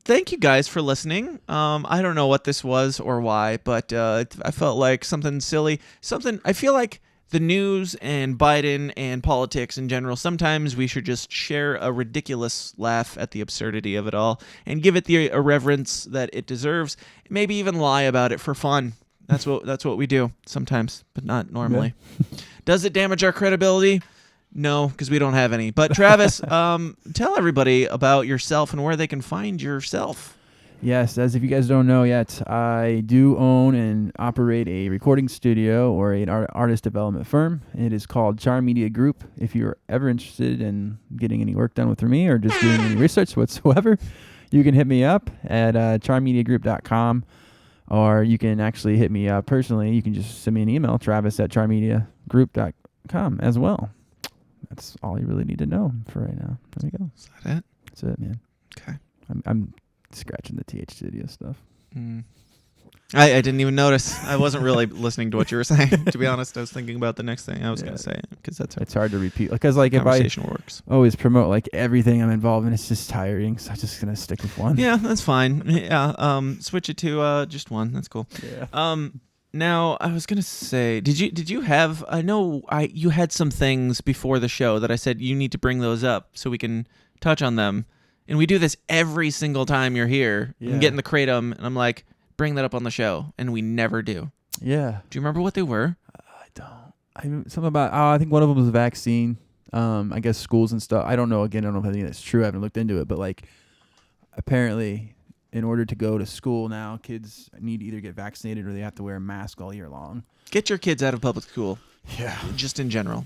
thank you guys for listening. I don't know what this was or why, but I felt like something silly. I feel like the news and Biden and politics in general, sometimes we should just share a ridiculous laugh at the absurdity of it all and give it the irreverence that it deserves. Maybe even lie about it for fun. That's what we do sometimes, but not normally. Yeah. Does it damage our credibility? No, because we don't have any. But Travis, tell everybody about yourself and where they can find yourself. Yes, as if you guys don't know yet, I do own and operate a recording studio or an artist development firm. It is called Charm Media Group. If you're ever interested in getting any work done with me or just doing any research whatsoever, you can hit me up at charmmediagroup.com, or you can actually hit me up personally. You can just send me an email, travis@charmmediagroup.com as well. That's all you really need to know for right now. There you go. Is that it? That's it, man. Okay. I'm scratching the TH Studio stuff. I didn't even notice. I wasn't really listening to what you were saying. To be honest, I was thinking about the next thing I was going to say, because it's hard to repeat. Because like if I always promote like everything I'm involved in, it's just tiring. So I'm just gonna stick with one. Yeah, that's fine. Yeah. Switch it to just one. That's cool. Yeah. Now I was gonna say, did you have? I know you had some things before the show that I said you need to bring those up so we can touch on them, and we do this every single time you're here. Yeah. I'm getting the kratom, and I'm like, bring that up on the show, and we never do. Yeah. Do you remember what they were? I don't. Something about. I think one of them was vaccine. I guess schools and stuff. I don't know. Again, I don't know if I think that's true. I haven't looked into it, but like, apparently, in order to go to school now, kids need to either get vaccinated or they have to wear a mask all year long. Get your kids out of public school. Yeah. Just in general.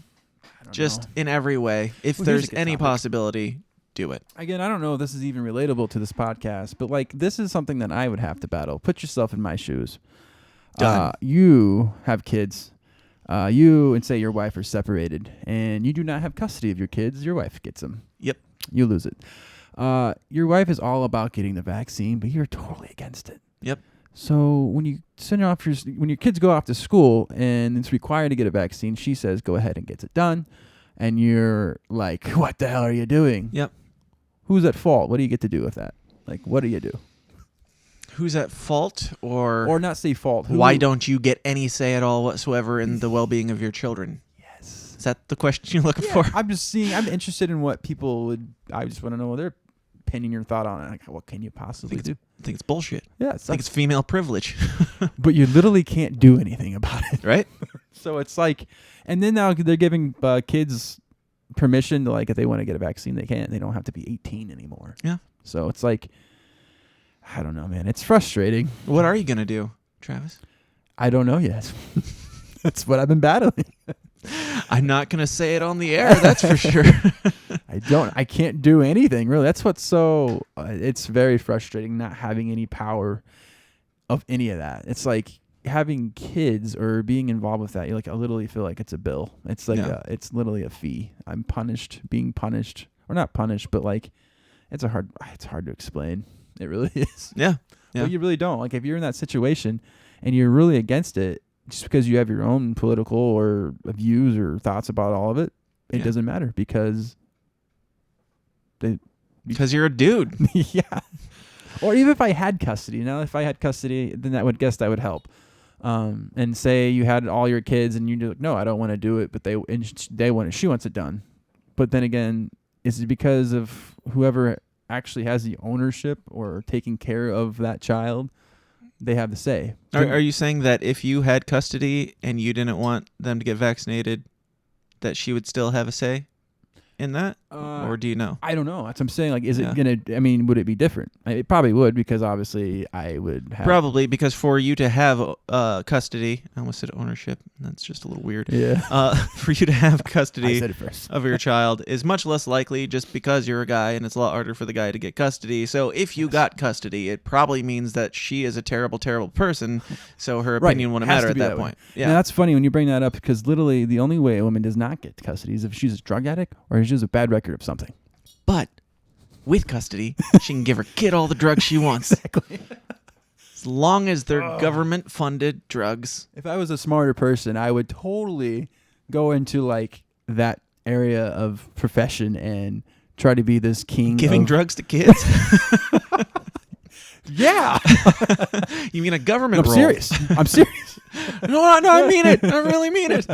Just in every way. If there's any possibility, do it. Again, I don't know if this is even relatable to this podcast, but like this is something that I would have to battle. Put yourself in my shoes. You have kids. You and say your wife are separated, and you do not have custody of your kids. Your wife gets them. Yep. You lose it. Your wife is all about getting the vaccine, but you're totally against it. Yep. So when you send when your kids go off to school and it's required to get a vaccine, she says go ahead and gets it done, and you're like, what the hell are you doing? Yep. Who's at fault? What do you get to do with that? Like, what do you do? Who's at fault, or not say fault? Why don't you get any say at all whatsoever in the well-being of your children? Yes. Is that the question you're looking for? I'm interested in what people would. I just want to know their opinion, your thought on it. Like, what can you possibly do? I think it's bullshit. Yeah, I think it's female privilege. But you literally can't do anything about it, right? So it's like, and then now they're giving kids permission to, like, if they want to get a vaccine, they can. They don't have to be 18 anymore. Yeah. So it's like, I don't know, man. It's frustrating. What are you gonna do, Travis? I don't know yet. That's what I've been battling. I'm not gonna say it on the air. That's for sure. I can't do anything really. That's what's so. It's very frustrating not having any power of any of that. It's like having kids or being involved with that. You like, I literally feel like it's a bill. It's like it's literally a fee. I'm being punished, or not punished, but like it's hard to explain. It really is. Yeah. But you really don't. Like if you're in that situation and you're really against it, just because you have your own political or views or thoughts about all of it, it doesn't matter because you're a dude. Yeah. Or even if I had custody, if I had custody, then that would help. And say you had all your kids and you're like, no, I don't want to do it, but she wants it done. But then again, is it because of whoever actually has the ownership or taking care of that child? They have the say. Are you saying that if you had custody and you didn't want them to get vaccinated, that she would still have a say? in that, or do you know? I don't know. That's what I'm saying. Like, is it gonna? I mean, would it be different? It probably would, because obviously I would have probably, because for you to have custody, I almost said ownership. That's just a little weird. Yeah. For you to have custody I said it first. of your child is much less likely just because you're a guy, and it's a lot harder for the guy to get custody. So if you got custody, it probably means that she is a terrible, terrible person. So her opinion wouldn't matter at that point. Yeah, and that's funny when you bring that up, because literally the only way a woman does not get custody is if she's a drug addict or if she has a bad record of something. But with custody, she can give her kid all the drugs she wants. Exactly. As long as they're government-funded drugs. If I was a smarter person, I would totally go into like that area of profession and try to be this king. Giving drugs to kids? Yeah. You mean a government role? I'm serious. No, I mean it. I really mean it.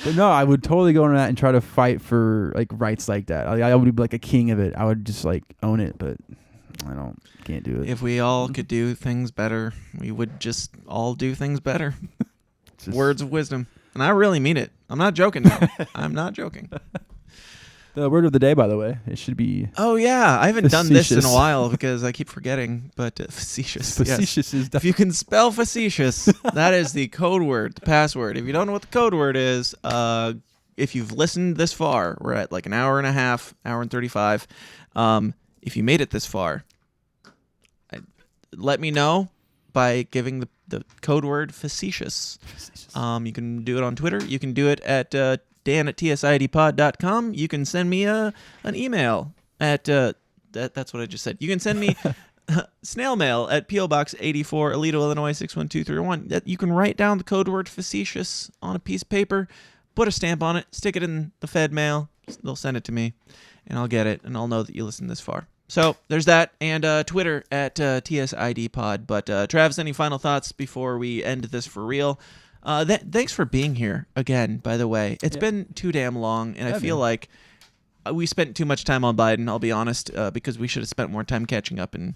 But no, I would totally go into that and try to fight for like rights like that. I would be like a king of it. I would just like own it, but can't do it. If we all could do things better, we would just all do things better. Words of wisdom. And I really mean it. I'm not joking now. I'm not joking. The word of the day, by the way, it should be... Oh, yeah. I haven't done this in a while because I keep forgetting, but facetious. Facetious is... If you can spell facetious, that is the code word, the password. If you don't know what the code word is, if you've listened this far, we're at like an hour and a half, hour and 35. If you made it this far, let me know by giving the code word facetious. You can do it on Twitter. You can do it at... Dan@tsidpod.com. You can send me an email at that's what I just said. You can send me snail mail at P.O. Box 84, Aledo, Illinois 61231. You can write down the code word facetious on a piece of paper, put a stamp on it, stick it in the Fed mail. They'll send it to me, and I'll get it, and I'll know that you listened this far. So there's that, and Twitter at TSIDpod. But Travis, any final thoughts before we end this for real? Thanks for being here again, by the way. It's been too damn long, and I feel like we spent too much time on Biden, I'll be honest, because we should have spent more time catching up and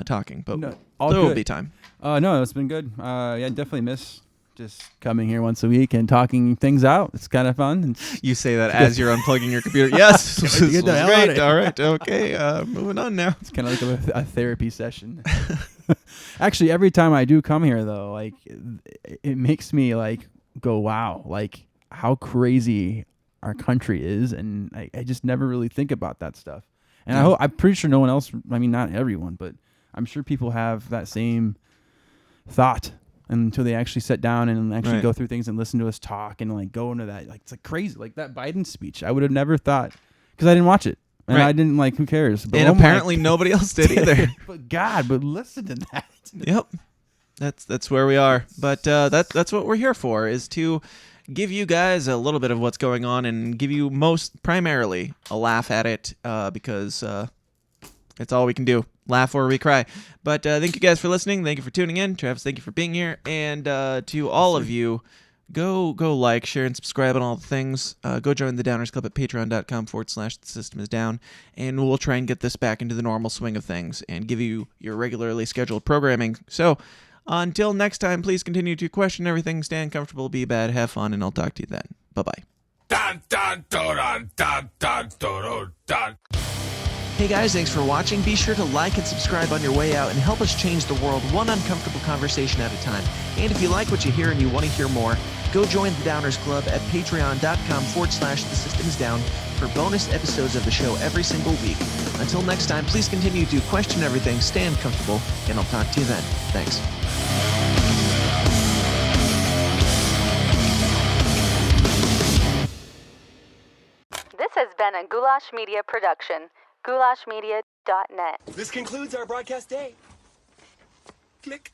talking. But there will be time. No, it's been good. I definitely miss just coming here once a week and talking things out. It's kind of fun. You say that as you're unplugging your computer. Yes, this was great. All right, okay, moving on now. It's kind of like a therapy session. Actually, every time I do come here, though, like it makes me like go, wow, like how crazy our country is, and I just never really think about that stuff. And I'm pretty sure no one else. I mean, not everyone, but I'm sure people have that same thought until they actually sit down and actually go through things and listen to us talk and like go into that. Like it's like crazy, like that Biden speech. I would have never thought, because I didn't watch it. And I didn't like, who cares? But and apparently nobody else did either. but listen to that. Yep. That's where we are. But that's what we're here for, is to give you guys a little bit of what's going on and give you primarily a laugh at it, because it's all we can do. Laugh or we cry. But thank you guys for listening. Thank you for tuning in. Travis, thank you for being here. And to all of you, Go like, share, and subscribe on all the things. Go join the Downers Club at patreon.com/thesystemsdown, and we'll try and get this back into the normal swing of things and give you your regularly scheduled programming. So until next time, please continue to question everything, stand comfortable, be bad, have fun, and I'll talk to you then. Bye-bye. Hey guys, thanks for watching. Be sure to like and subscribe on your way out and help us change the world one uncomfortable conversation at a time. And if you like what you hear and you want to hear more, go join the Downers Club at patreon.com/thesystemsdown for bonus episodes of the show every single week. Until next time, please continue to question everything, stand comfortable, and I'll talk to you then. Thanks. This has been a Goulash Media production. goulashmedia.net. This concludes our broadcast day. Click.